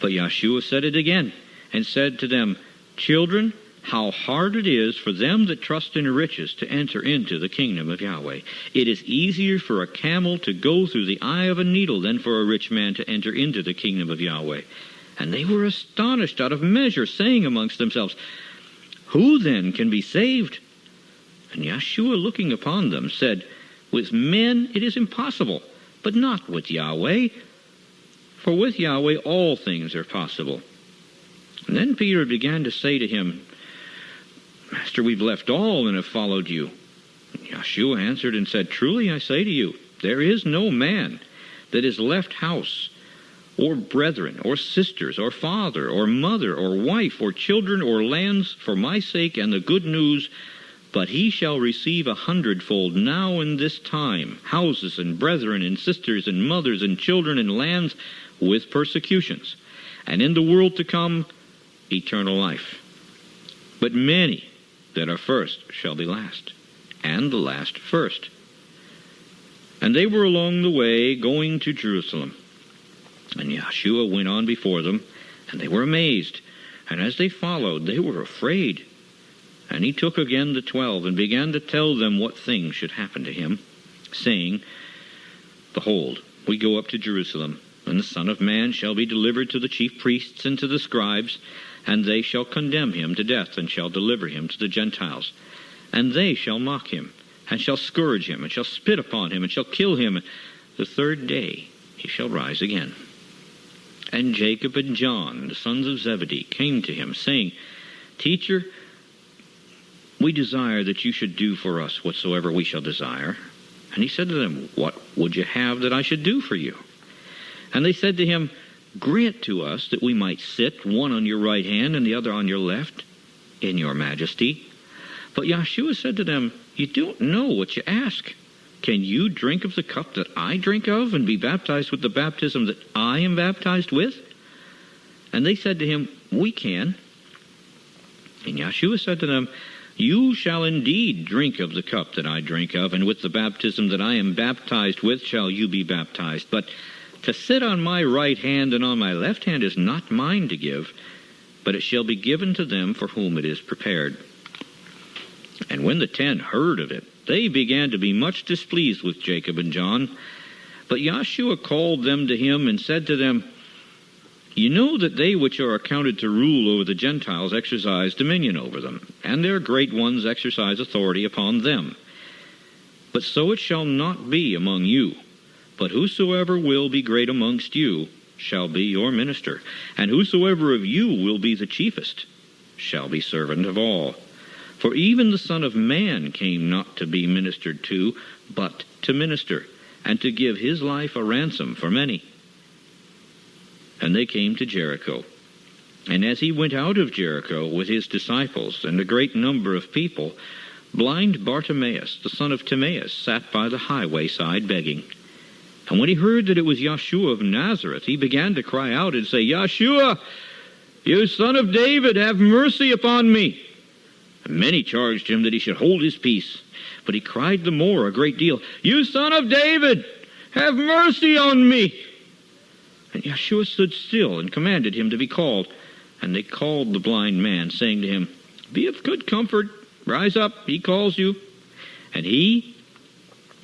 But YHWH said it again, and said to them, Children, how hard it is for them that trust in riches to enter into the kingdom of Yahweh. It is easier for a camel to go through the eye of a needle than for a rich man to enter into the kingdom of Yahweh. And they were astonished out of measure, saying amongst themselves, Who then can be saved? And YHWH, looking upon them, said, With men it is impossible, but not with Yahweh. For with Yahweh all things are possible. And then Peter began to say to him, Master, we've left all and have followed you. And YHWH answered and said, Truly I say to you, there is no man that has left house, or brethren, or sisters, or father, or mother, or wife, or children, or lands, for my sake and the good news, but he shall receive 100-fold now in this time, houses, and brethren, and sisters, and mothers, and children, and lands, with persecutions, and in the world to come, eternal life. But many that are first shall be last, and the last first. And they were along the way going to Jerusalem. And YHWH went on before them, and they were amazed. And as they followed, they were afraid. And he took again the 12, and began to tell them what things should happen to him, saying, Behold, we go up to Jerusalem, and the Son of Man shall be delivered to the chief priests and to the scribes, and they shall condemn him to death, and shall deliver him to the Gentiles. And they shall mock him, and shall scourge him, and shall spit upon him, and shall kill him. The third day he shall rise again. And Jacob and John, the sons of Zebedee, came to him, saying, Teacher, we desire that you should do for us whatsoever we shall desire. And he said to them, What would you have that I should do for you? And they said to him, Grant to us that we might sit, one on your right hand and the other on your left, in your majesty. But Yahshua said to them, you don't know what you ask. Can you drink of the cup that I drink of, and be baptized with the baptism that I am baptized with? And they said to him, we can. And Yahshua said to them, you shall indeed drink of the cup that I drink of, and with the baptism that I am baptized with shall you be baptized. But to sit on my right hand and on my left hand is not mine to give, but it shall be given to them for whom it is prepared. And when the 10 heard of it, they began to be much displeased with Jacob and John. But Yahshua called them to him and said to them, you know that they which are accounted to rule over the Gentiles exercise dominion over them, and their great ones exercise authority upon them. But so it shall not be among you. But whosoever will be great amongst you shall be your minister, and whosoever of you will be the chiefest shall be servant of all. For even the Son of Man came not to be ministered to, but to minister, and to give his life a ransom for many. And they came to Jericho. And as he went out of Jericho with his disciples and a great number of people, blind Bartimaeus, the son of Timaeus, sat by the highway side begging. And when he heard that it was Yahshua of Nazareth, he began to cry out and say, Yahshua, you son of David, have mercy upon me. And many charged him that he should hold his peace. But he cried the more a great deal, you son of David, have mercy on me. And Yahshua stood still and commanded him to be called. And they called the blind man, saying to him, be of good comfort, rise up, he calls you. And he,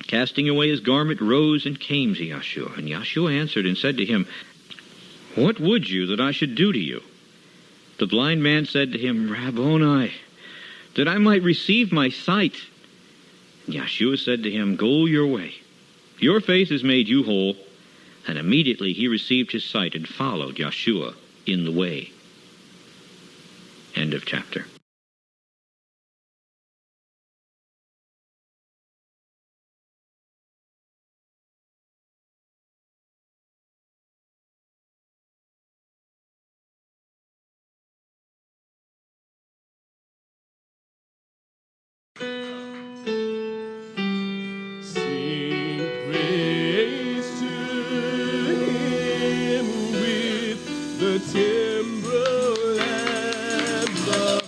casting away his garment, rose and came to Yahshua. And Yahshua answered and said to him, what would you that I should do to you? The blind man said to him, Rabboni, that I might receive my sight. And Yahshua said to him, go your way. Your faith has made you whole. And immediately he received his sight and followed Yahshua in the way. End of chapter. Sing praise to him with the timbrel and the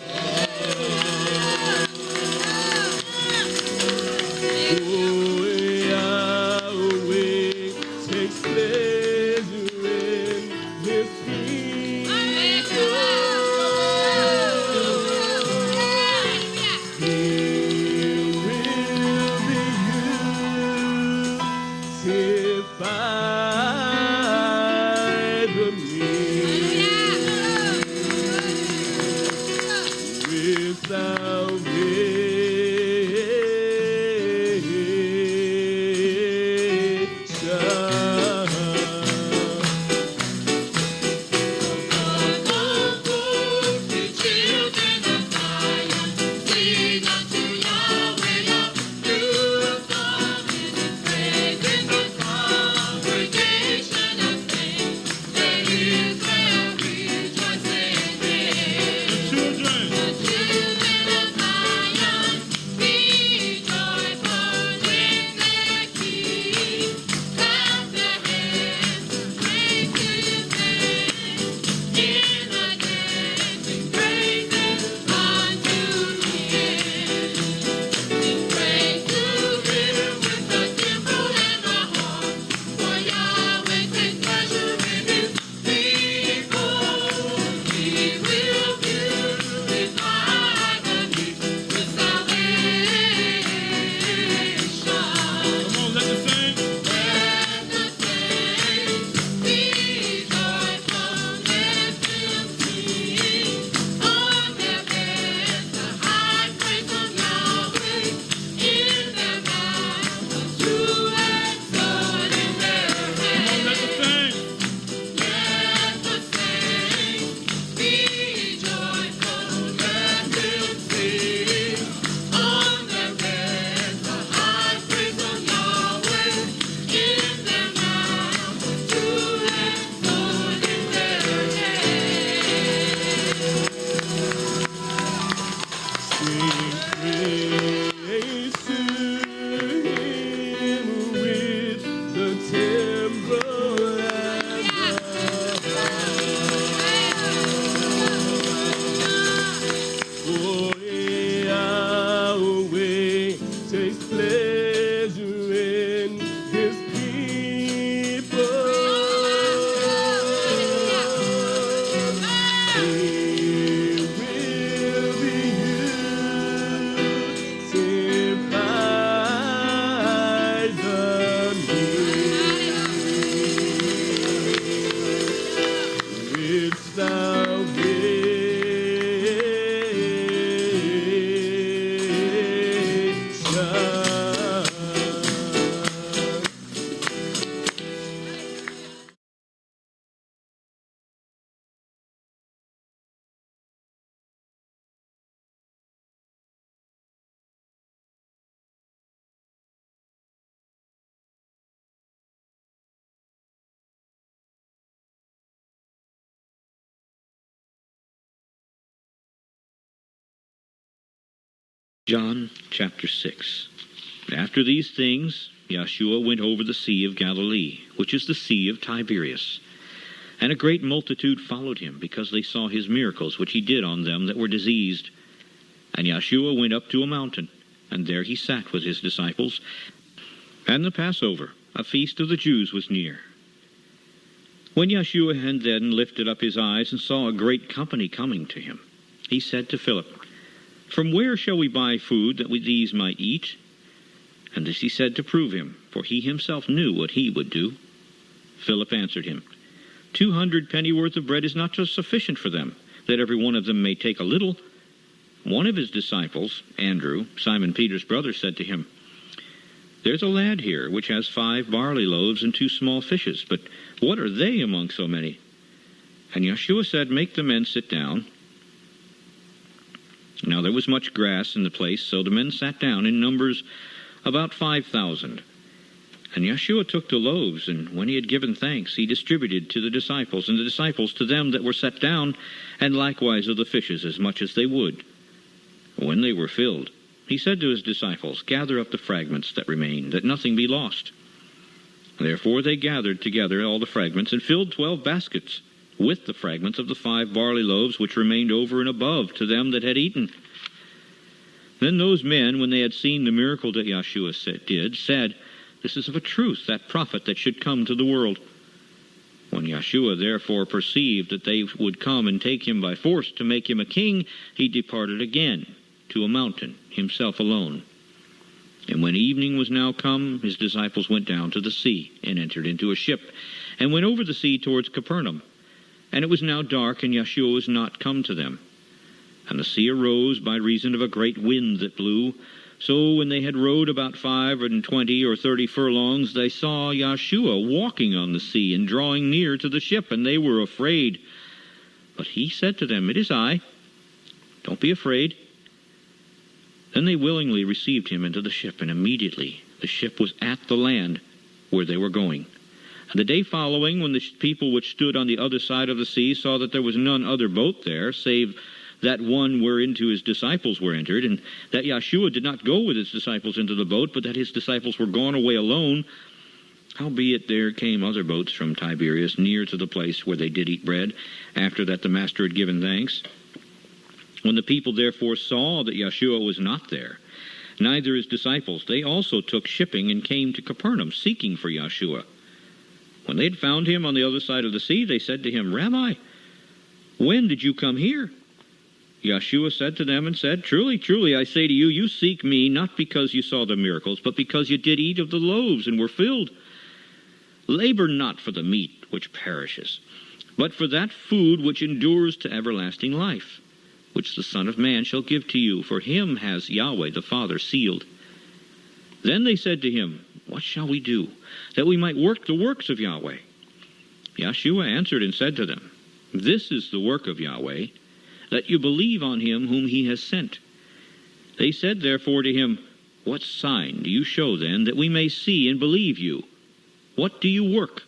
John chapter 6. After these things, Yeshua went over the Sea of Galilee, which is the Sea of Tiberias. And a great multitude followed him, because they saw his miracles, which he did on them that were diseased. And Yeshua went up to a mountain, and there he sat with his disciples. And the Passover, a feast of the Jews, was near. When Yeshua had then lifted up his eyes and saw a great company coming to him, he said to Philip, "From where shall we buy food that these might eat?" And this he said to prove him, for he himself knew what he would do. Philip answered him, 200 pennyworth of bread is not just sufficient for them, that every one of them may take a little. One of his disciples, Andrew, Simon Peter's brother, said to him, "There's a lad here which has 5 barley loaves and 2 small fishes, but what are they among so many?" And Yeshua said, "Make the men sit down." Now there was much grass in the place, so the men sat down in numbers about 5,000. And Yeshua took the loaves, and when he had given thanks, he distributed to the disciples, and the disciples to them that were set down, and likewise of the fishes as much as they would. When they were filled, he said to his disciples, "Gather up the fragments that remain, that nothing be lost." Therefore they gathered together all the fragments, and filled 12 baskets, with the fragments of the 5 barley loaves which remained over and above to them that had eaten. Then those men, when they had seen the miracle that Yeshua did, said, "This is of a truth that prophet that should come to the world." When Yeshua therefore perceived that they would come and take him by force to make him a king, he departed again to a mountain, himself alone. And when evening was now come, his disciples went down to the sea, and entered into a ship, and went over the sea towards Capernaum. And it was now dark, and Yeshua was not come to them. And the sea arose by reason of a great wind that blew. So when they had rowed about 25 or 30 furlongs, they saw Yeshua walking on the sea, and drawing near to the ship, and they were afraid. But he said to them, "It is I. Don't be afraid." Then they willingly received him into the ship, and immediately the ship was at the land where they were going. And the day following, when the people which stood on the other side of the sea saw that there was none other boat there, save that one whereinto his disciples were entered, and that Yeshua did not go with his disciples into the boat, but that his disciples were gone away alone, howbeit there came other boats from Tiberias near to the place where they did eat bread, after that the master had given thanks. When the people therefore saw that Yeshua was not there, neither his disciples, they also took shipping and came to Capernaum, seeking for Yeshua. When they had found him on the other side of the sea, they said to him, "Rabbi, when did you come here?" Yeshua said to them and said, "Truly, truly, I say to you, you seek me not because you saw the miracles, but because you did eat of the loaves and were filled. Labor not for the meat which perishes, but for that food which endures to everlasting life, which the Son of Man shall give to you, for him has Yahweh the Father sealed." Then they said to him, "What shall we do, that we might work the works of Yahweh?" Yeshua answered and said to them, "This is the work of Yahweh, that you believe on him whom he has sent." They said therefore to him, "What sign do you show then, that we may see and believe you? What do you work?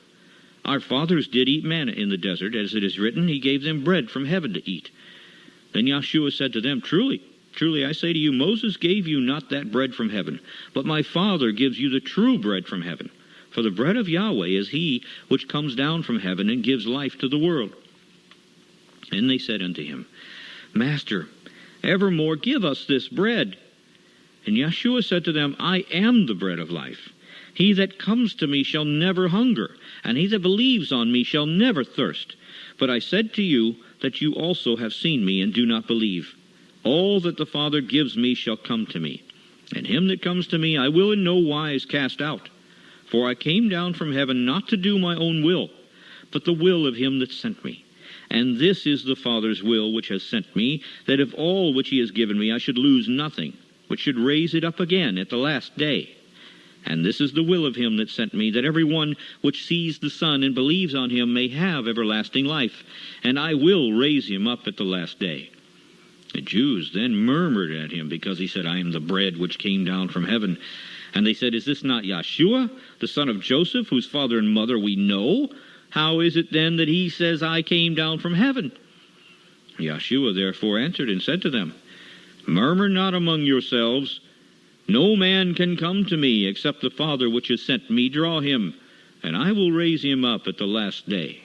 Our fathers did eat manna in the desert, as it is written, he gave them bread from heaven to eat." Then Yeshua said to them, "Truly, truly, I say to you, Moses gave you not that bread from heaven, but my Father gives you the true bread from heaven. For the bread of Yahweh is he which comes down from heaven and gives life to the world." And they said unto him, "Master, evermore give us this bread." And Yeshua said to them, "I am the bread of life. He that comes to me shall never hunger, and he that believes on me shall never thirst. But I said to you that you also have seen me, and do not believe. All that the Father gives me shall come to me, and him that comes to me I will in no wise cast out. For I came down from heaven not to do my own will, but the will of him that sent me. And this is the Father's will which has sent me, that of all which he has given me I should lose nothing, but should raise it up again at the last day. And this is the will of him that sent me, that every one which sees the Son and believes on him may have everlasting life, and I will raise him up at the last day." The Jews then murmured at him, because he said, "I am the bread which came down from heaven." And they said, "Is this not Yeshua, the son of Joseph, whose father and mother we know? How is it then that he says, 'I came down from heaven'?" Yeshua therefore answered and said to them, Murmur not among yourselves. No man can come to me, except the Father which has sent me draw him, and I will raise him up at the last day.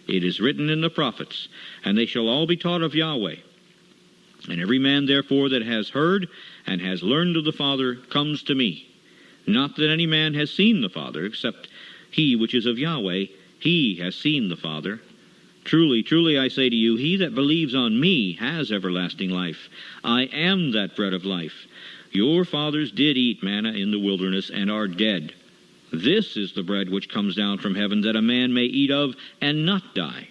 It is written in the prophets, and they shall all be taught of Yahweh. And every man therefore that has heard and has learned of the Father comes to me. Not that any man has seen the Father, except he which is of Yahweh, he has seen the Father. Truly, truly, I say to you, he that believes on me has everlasting life. I am that bread of life. Your fathers did eat manna in the wilderness, and are dead. This is the bread which comes down from heaven, that a man may eat of and not die.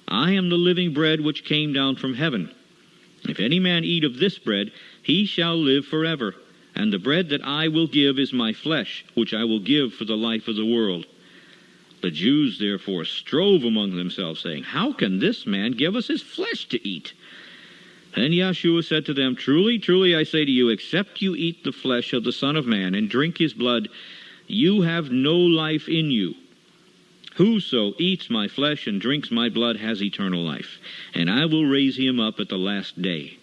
I am the living bread which came down from heaven. If any man eat of this bread, he shall live forever. And the bread that I will give is my flesh, which I will give for the life of the world. The Jews therefore strove among themselves, saying, How can this man give us his flesh to eat? Then Yahshua said to them, Truly, truly, I say to you, except you eat the flesh of the Son of Man and drink his blood, you have no life in you. Whoso eats my flesh and drinks my blood has eternal life, and I will raise him up at the last day.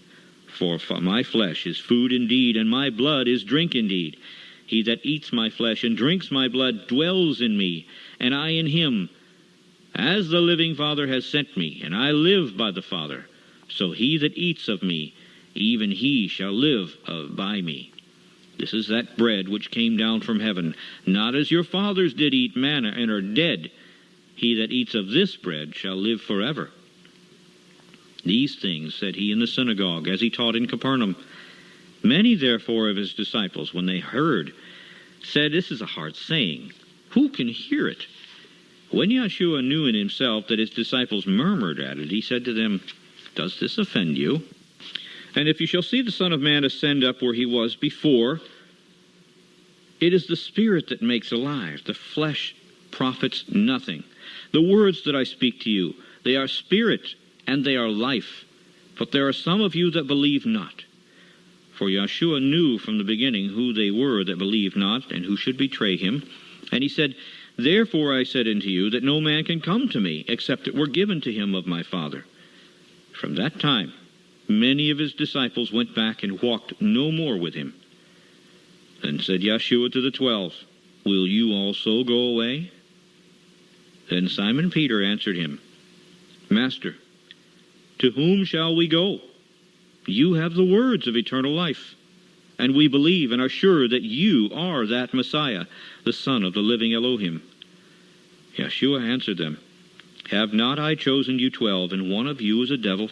For my flesh is food indeed, and my blood is drink indeed. He that eats my flesh and drinks my blood dwells in me, and I in him. As the living Father has sent me, and I live by the Father, so he that eats of me, even he shall live by me. This is that bread which came down from heaven, not as your fathers did eat manna and are dead. He that eats of this bread shall live forever. These things said he in the synagogue, as he taught in Capernaum. Many therefore of his disciples, when they heard, said, This is a hard saying. Who can hear it? When Yahshua knew in himself that his disciples murmured at it, he said to them, Does this offend you? And if you shall see the Son of Man ascend up where he was before, it is the Spirit that makes alive. The flesh profits nothing. The words that I speak to you, they are spirit and they are life. But there are some of you that believe not. For Yahshua knew from the beginning who they were that believed not, and who should betray him. And he said, Therefore I said unto you, that no man can come to me, except it were given to him of my Father. From that time many of his disciples went back and walked no more with him. Then said Yahshua to the 12, Will you also go away? Then Simon Peter answered him, Master, to whom shall we go? You have the words of eternal life, and we believe and are sure that you are that Messiah, the Son of the living Elohim. Yahshua answered them, Have not I chosen you 12, and one of you is a devil?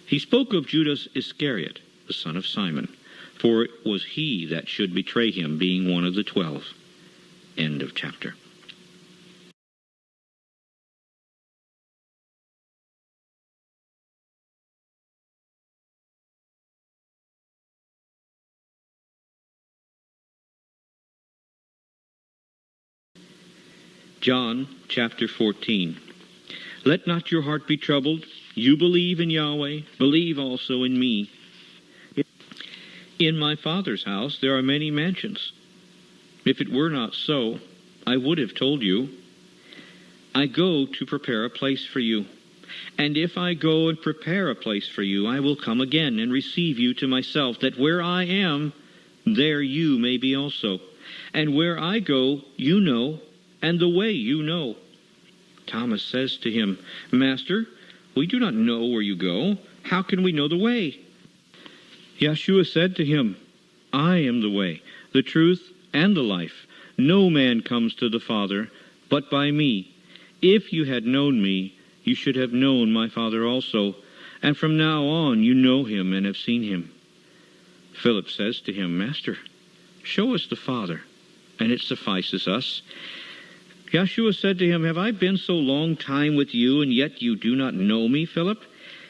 He spoke of Judas Iscariot, the son of Simon, for it was he that should betray him, being one of the 12. End of chapter. John chapter 14. Let not your heart be troubled. You believe in Yahweh, believe also in me. In my Father's house there are many mansions. If it were not so, I would have told you. I go to prepare a place for you. And if I go and prepare a place for you, I will come again and receive you to myself, that where I am, there you may be also. And where I go, you know, and the way you know. Thomas says to him, Master, we do not know where you go. How can we know the way? Yahshua said to him, I am the way, the truth, and the life. No man comes to the Father but by me. If you had known me, you should have known my Father also. And from now on you know him and have seen him. Philip says to him, Master, show us the Father, and it suffices us. Yahshua said to him, Have I been so long time with you, and yet you do not know me, Philip?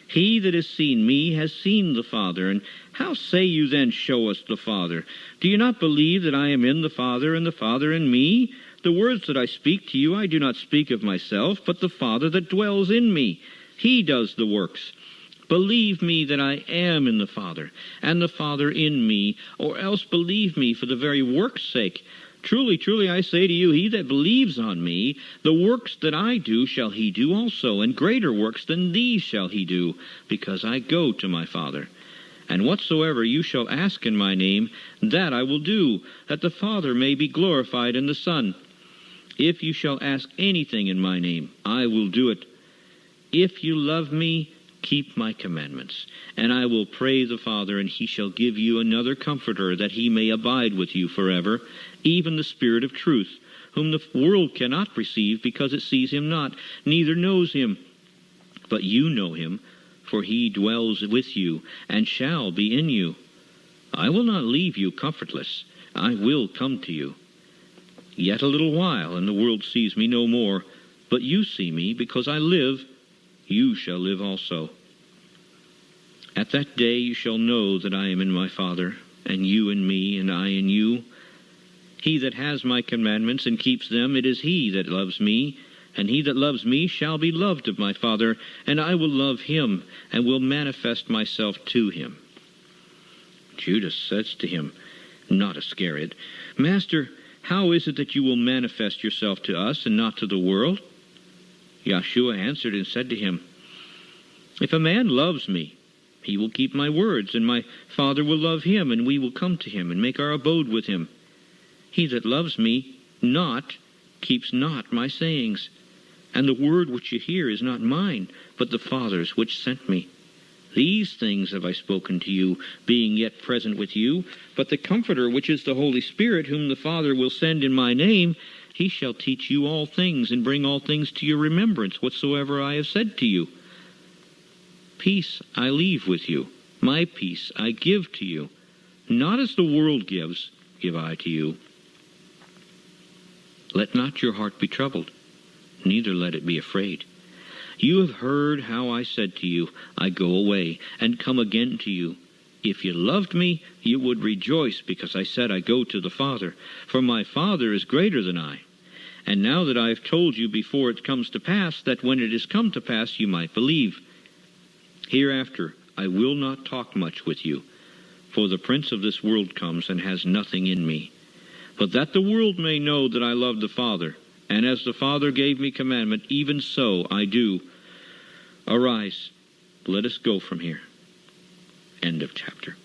He that has seen me has seen the Father. And how say you then, Show us the Father? Do you not believe that I am in the Father, and the Father in me? The words that I speak to you I do not speak of myself, but the Father that dwells in me. He does the works. Believe me that I am in the Father, and the Father in me, or else believe me for the very work's sake. Truly, truly, I say to you, he that believes on me, the works that I do shall he do also, and greater works than these shall he do, because I go to my Father. And whatsoever you shall ask in my name, that I will do, that the Father may be glorified in the Son. If you shall ask anything in my name, I will do it. If you love me, keep my commandments. And I will pray the Father, and he shall give you another Comforter, that he may abide with you forever, even the Spirit of truth, whom the world cannot receive, because it sees him not, neither knows him. But you know him, for he dwells with you, and shall be in you. I will not leave you comfortless. I will come to you. Yet a little while, and the world sees me no more. But you see me, because I live, you shall live also. At that day you shall know that I am in my Father, and you in me, and I in you. He that has my commandments and keeps them, it is he that loves me. And he that loves me shall be loved of my Father, and I will love him, and will manifest myself to him. Judas says to him, not Iscariot, Master, how is it that you will manifest yourself to us, and not to the world? Yeshua answered and said to him, If a man loves me, he will keep my words, and my Father will love him, and we will come to him, and make our abode with him. He that loves me not keeps not my sayings. And the word which you hear is not mine, but the Father's which sent me. These things have I spoken to you, being yet present with you. But the Comforter, which is the Holy Spirit, whom the Father will send in my name, he shall teach you all things, and bring all things to your remembrance, whatsoever I have said to you. Peace I leave with you, my peace I give to you. Not as the world gives, give I to you. Let not your heart be troubled, neither let it be afraid. You have heard how I said to you, I go away, and come again to you. If you loved me, you would rejoice, because I said I go to the Father, for my Father is greater than I. And now that I have told you before it comes to pass, that when it is come to pass you might believe. Hereafter I will not talk much with you, for the prince of this world comes and has nothing in me. But that the world may know that I love the Father, and as the Father gave me commandment, even so I do. Arise, let us go from here. End of chapter.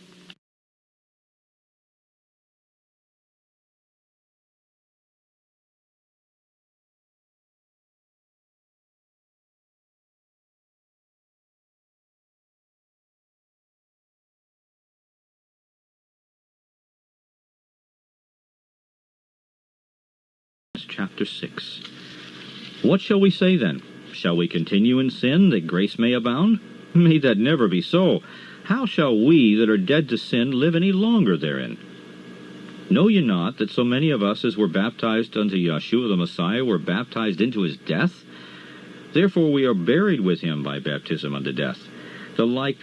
Chapter 6. What shall we say then? Shall we continue in sin, that grace may abound? May that never be so. How shall we that are dead to sin live any longer therein? Know ye not that so many of us as were baptized unto Yeshua the Messiah were baptized into his death? Therefore we are buried with him by baptism unto death, the like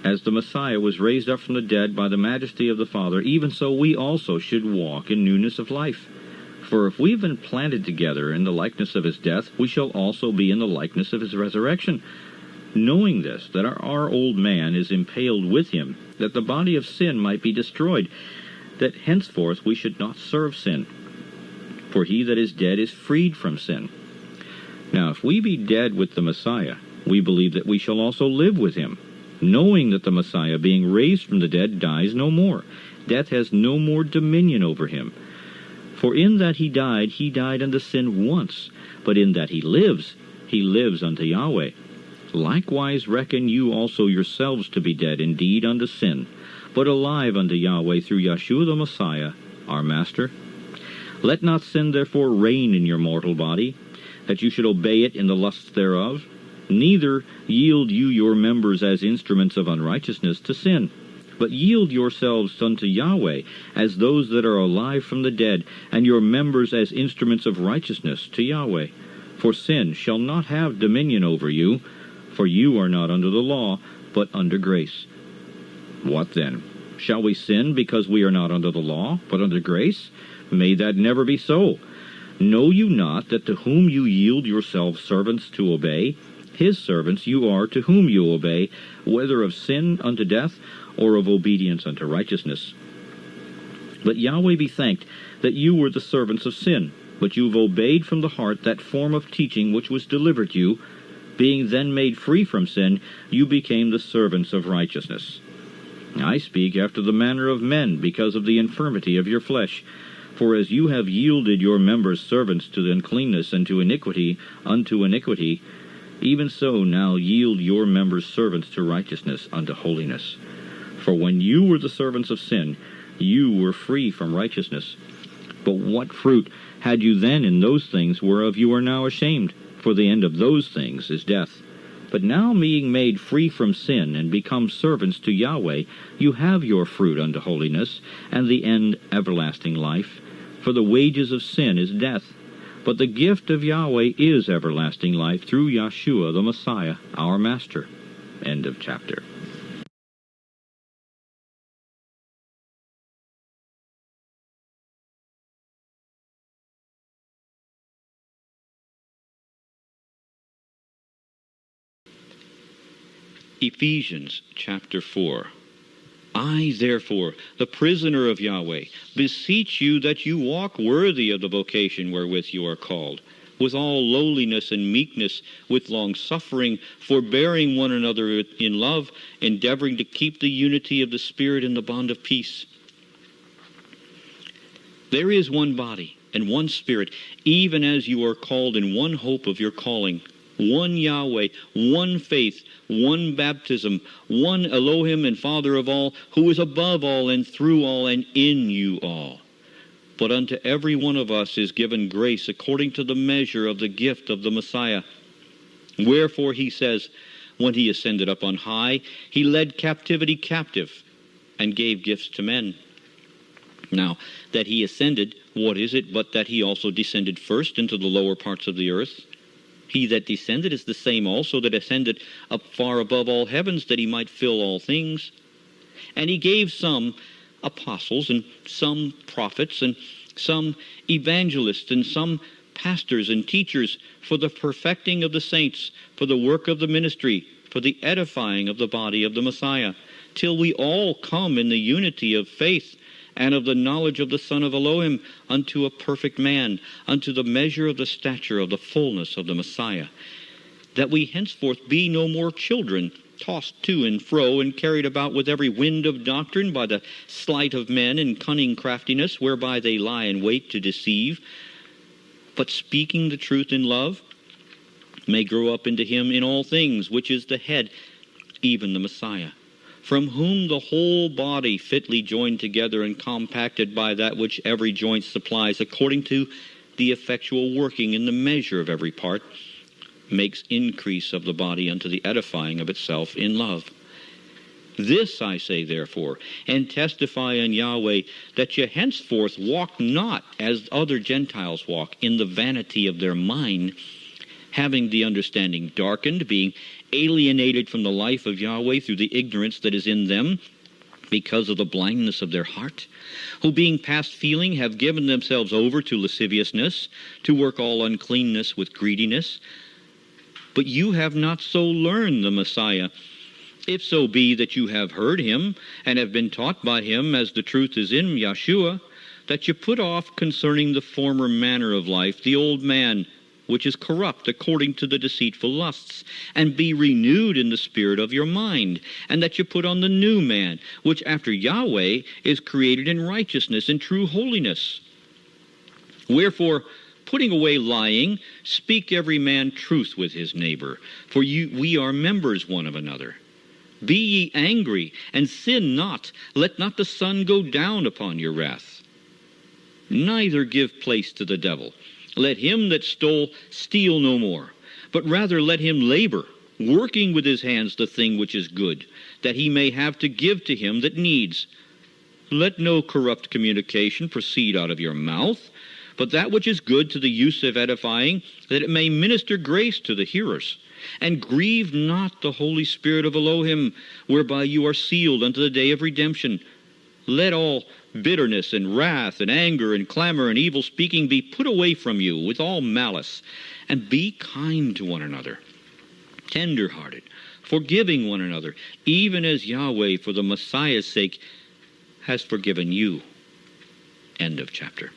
as the Messiah was raised up from the dead by the majesty of the Father, even so we also should walk in newness of life. For if we have been planted together in the likeness of his death, we shall also be in the likeness of his resurrection. Knowing this, that our old man is impaled with him, that the body of sin might be destroyed, that henceforth we should not serve sin. For he that is dead is freed from sin. Now if we be dead with the Messiah, we believe that we shall also live with him, knowing that the Messiah, being raised from the dead, dies no more. Death has no more dominion over him. For in that he died unto sin once, but in that he lives unto Yahweh. Likewise reckon you also yourselves to be dead indeed unto sin, but alive unto Yahweh through Yeshua the Messiah, our Master. Let not sin therefore reign in your mortal body, that you should obey it in the lusts thereof. Neither yield you your members as instruments of unrighteousness to sin, but yield yourselves unto Yahweh as those that are alive from the dead, and your members as instruments of righteousness to Yahweh. For sin shall not have dominion over you, for you are not under the law, but under grace. What then? Shall we sin because we are not under the law, but under grace? May that never be so. Know you not that to whom you yield yourselves servants to obey, his servants you are to whom you obey, whether of sin unto death, or of obedience unto righteousness? But Yahweh be thanked that you were the servants of sin, but you have obeyed from the heart that form of teaching which was delivered you. Being then made free from sin, you became the servants of righteousness. I speak after the manner of men, because of the infirmity of your flesh. For as you have yielded your members servants to uncleanness and to iniquity unto iniquity, even so now yield your members servants to righteousness unto holiness. For when you were the servants of sin, you were free from righteousness. But what fruit had you then in those things whereof you are now ashamed? For the end of those things is death. But now being made free from sin and become servants to Yahweh, you have your fruit unto holiness, and the end everlasting life. For the wages of sin is death, but the gift of Yahweh is everlasting life through Yeshua the Messiah, our Master. End of chapter. Ephesians chapter 4. I, therefore, the prisoner of Yahweh, beseech you that you walk worthy of the vocation wherewith you are called, with all lowliness and meekness, with long-suffering, forbearing one another in love, endeavoring to keep the unity of the Spirit in the bond of peace. There is one body and one Spirit, even as you are called in one hope of your calling, one Yahweh, one faith, one baptism, one Elohim and Father of all, who is above all and through all and in you all. But unto every one of us is given grace according to the measure of the gift of the Messiah. Wherefore he says, when he ascended up on high, he led captivity captive and gave gifts to men. Now, that he ascended, what is it but that he also descended first into the lower parts of the earth? He that descended is the same also that ascended up far above all heavens, that he might fill all things. And he gave some apostles, and some prophets, and some evangelists, and some pastors and teachers, for the perfecting of the saints, for the work of the ministry, for the edifying of the body of the Messiah, till we all come in the unity of faith and of the knowledge of the Son of Elohim, unto a perfect man, unto the measure of the stature of the fullness of the Messiah, that we henceforth be no more children, tossed to and fro, and carried about with every wind of doctrine by the sleight of men and cunning craftiness, whereby they lie in wait to deceive, but speaking the truth in love, may grow up into him in all things, which is the head, even the Messiah, from whom the whole body fitly joined together and compacted by that which every joint supplies, according to the effectual working in the measure of every part, makes increase of the body unto the edifying of itself in love. This I say therefore, and testify in Yahweh, that ye henceforth walk not as other Gentiles walk, in the vanity of their mind, having the understanding darkened, being alienated from the life of Yahweh through the ignorance that is in them, because of the blindness of their heart, who being past feeling have given themselves over to lasciviousness, to work all uncleanness with greediness. But you have not so learned the Messiah, if so be that you have heard him, and have been taught by him, as the truth is in Yeshua, that you put off concerning the former manner of life the old man, which is corrupt according to the deceitful lusts, and be renewed in the spirit of your mind, and that you put on the new man, which after Yahweh is created in righteousness and true holiness. Wherefore, putting away lying, speak every man truth with his neighbor, for we are members one of another. Be ye angry, and sin not. Let not the sun go down upon your wrath. Neither give place to the devil. Let him that stole steal no more, but rather let him labor, working with his hands the thing which is good, that he may have to give to him that needs. Let no corrupt communication proceed out of your mouth, but that which is good to the use of edifying, that it may minister grace to the hearers. And grieve not the Holy Spirit of Elohim, whereby you are sealed unto the day of redemption. Let all bitterness and wrath and anger and clamor and evil speaking be put away from you with all malice, and be kind to one another, tender-hearted, forgiving one another, even as Yahweh for the Messiah's sake has forgiven you. End of chapter.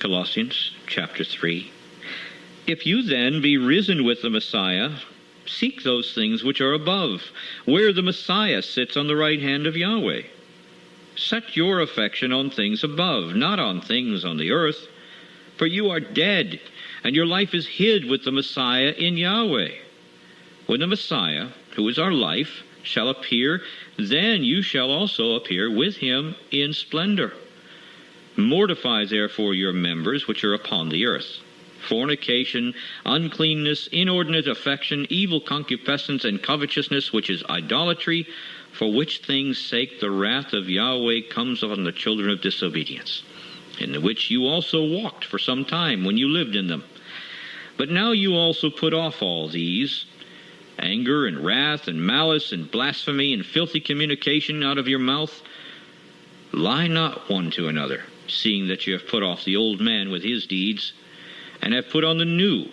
Colossians chapter 3. If you then be risen with the Messiah, seek those things which are above, where the Messiah sits on the right hand of Yahweh. Set your affection on things above, not on things on the earth. For you are dead, and your life is hid with the Messiah in Yahweh. When the Messiah, who is our life, shall appear, then you shall also appear with him in splendor. Mortify therefore your members which are upon the earth: fornication, uncleanness, inordinate affection, evil concupiscence, and covetousness, which is idolatry, for which things' sake the wrath of Yahweh comes upon the children of disobedience, in which you also walked for some time when you lived in them. But now you also put off all these: anger and wrath and malice and blasphemy and filthy communication out of your mouth. Lie not one to another, seeing that you have put off the old man with his deeds, and have put on the new,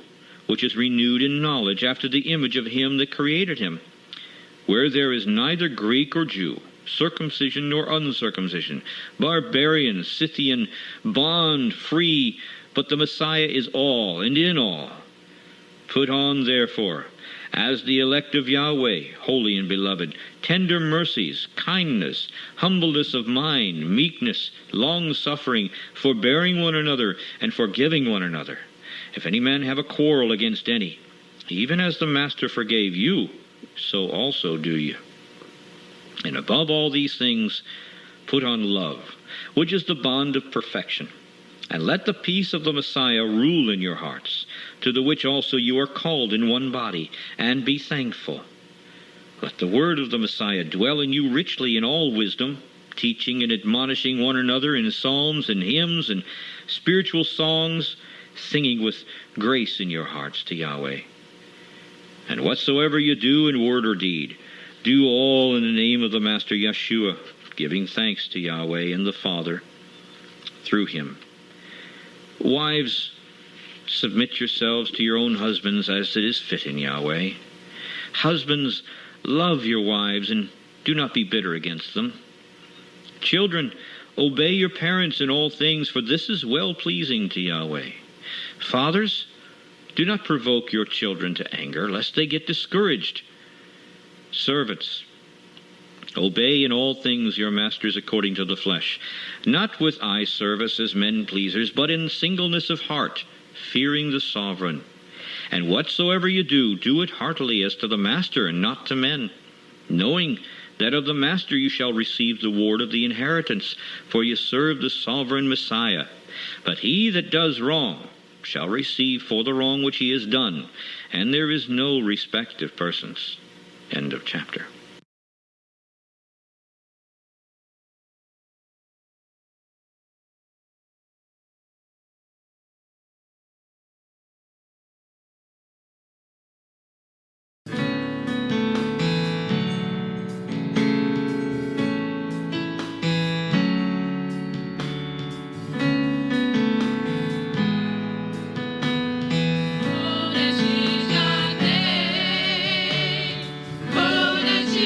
which is renewed in knowledge after the image of him that created him, where there is neither Greek or Jew, circumcision nor uncircumcision, barbarian, Scythian, bond, free, but the Messiah is all and in all. Put on, therefore, as the elect of Yahweh, holy and beloved, tender mercies, kindness, humbleness of mind, meekness, long-suffering, forbearing one another, and forgiving one another. If any man have a quarrel against any, even as the Master forgave you, so also do you. And above all these things, put on love, which is the bond of perfection. And let the peace of the Messiah rule in your hearts, to the which also you are called in one body, and be thankful. Let the word of the Messiah dwell in you richly in all wisdom, teaching and admonishing one another in psalms and hymns and spiritual songs, singing with grace in your hearts to Yahweh. And whatsoever you do in word or deed, do all in the name of the Master Yeshua, giving thanks to Yahweh and the Father through him. Wives, submit yourselves to your own husbands as it is fit in Yahweh. Husbands, love your wives and do not be bitter against them. Children, obey your parents in all things, for this is well-pleasing to Yahweh. Fathers, do not provoke your children to anger, lest they get discouraged. Servants, obey in all things your masters according to the flesh, not with eye service as men pleasers, but in singleness of heart, fearing the sovereign. And whatsoever you do, do it heartily as to the master and not to men, knowing that of the master you shall receive the reward of the inheritance, for you serve the sovereign Messiah. But he that does wrong shall receive for the wrong which he has done, and there is no respect of persons. End of chapter. Kodesh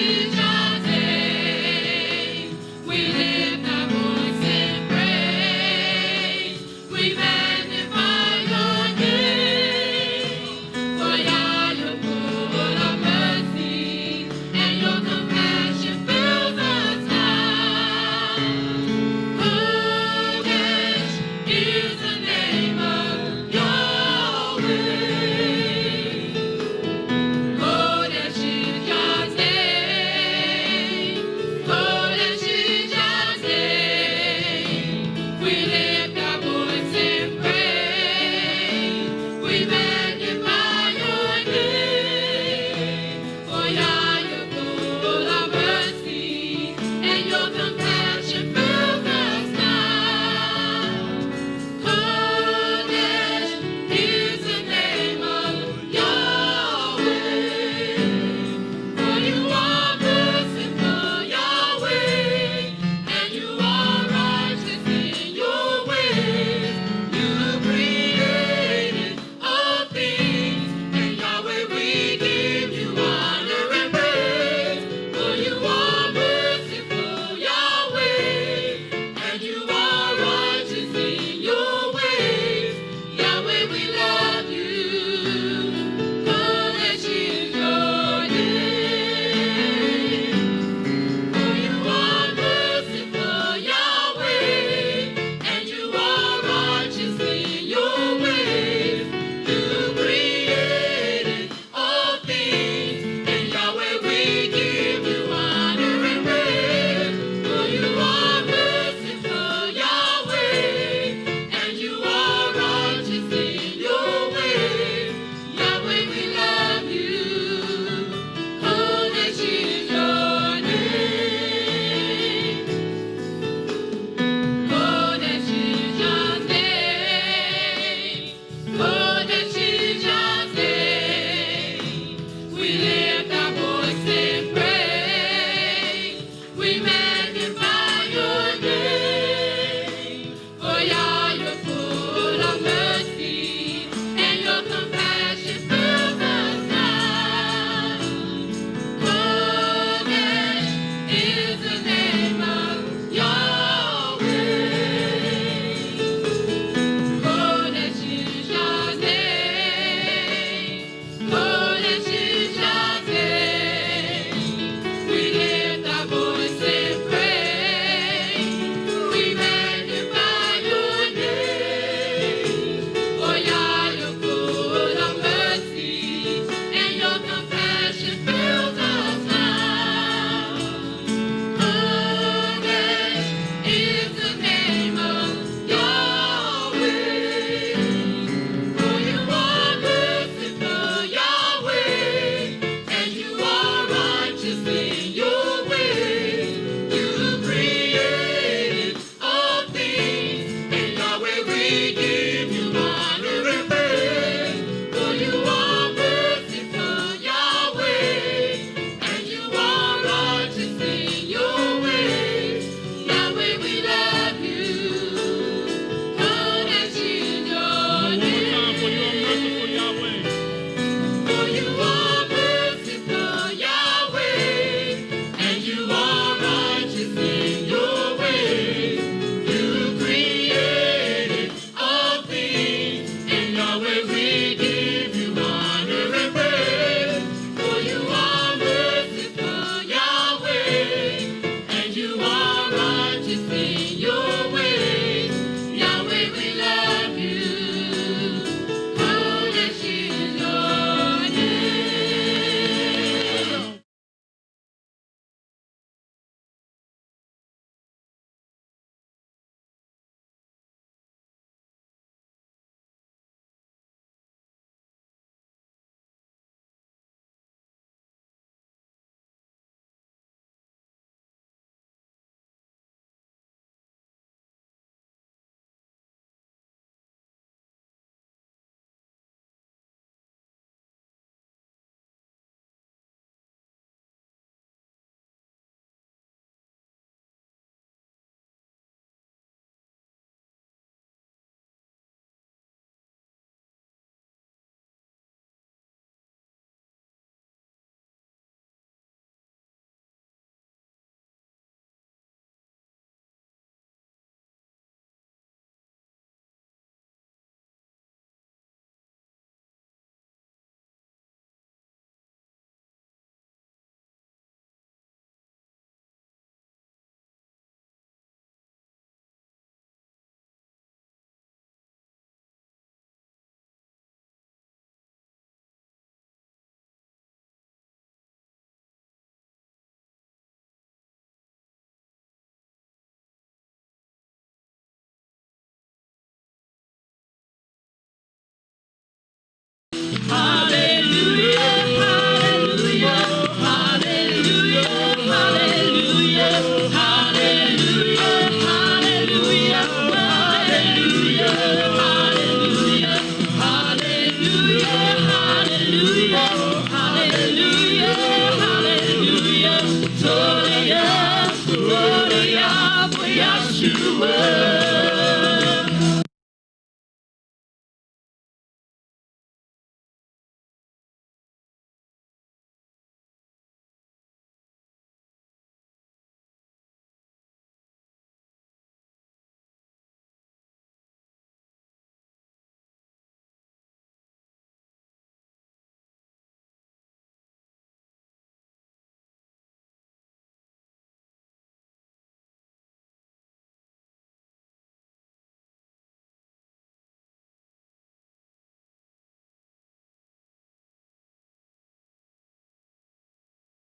YHWH.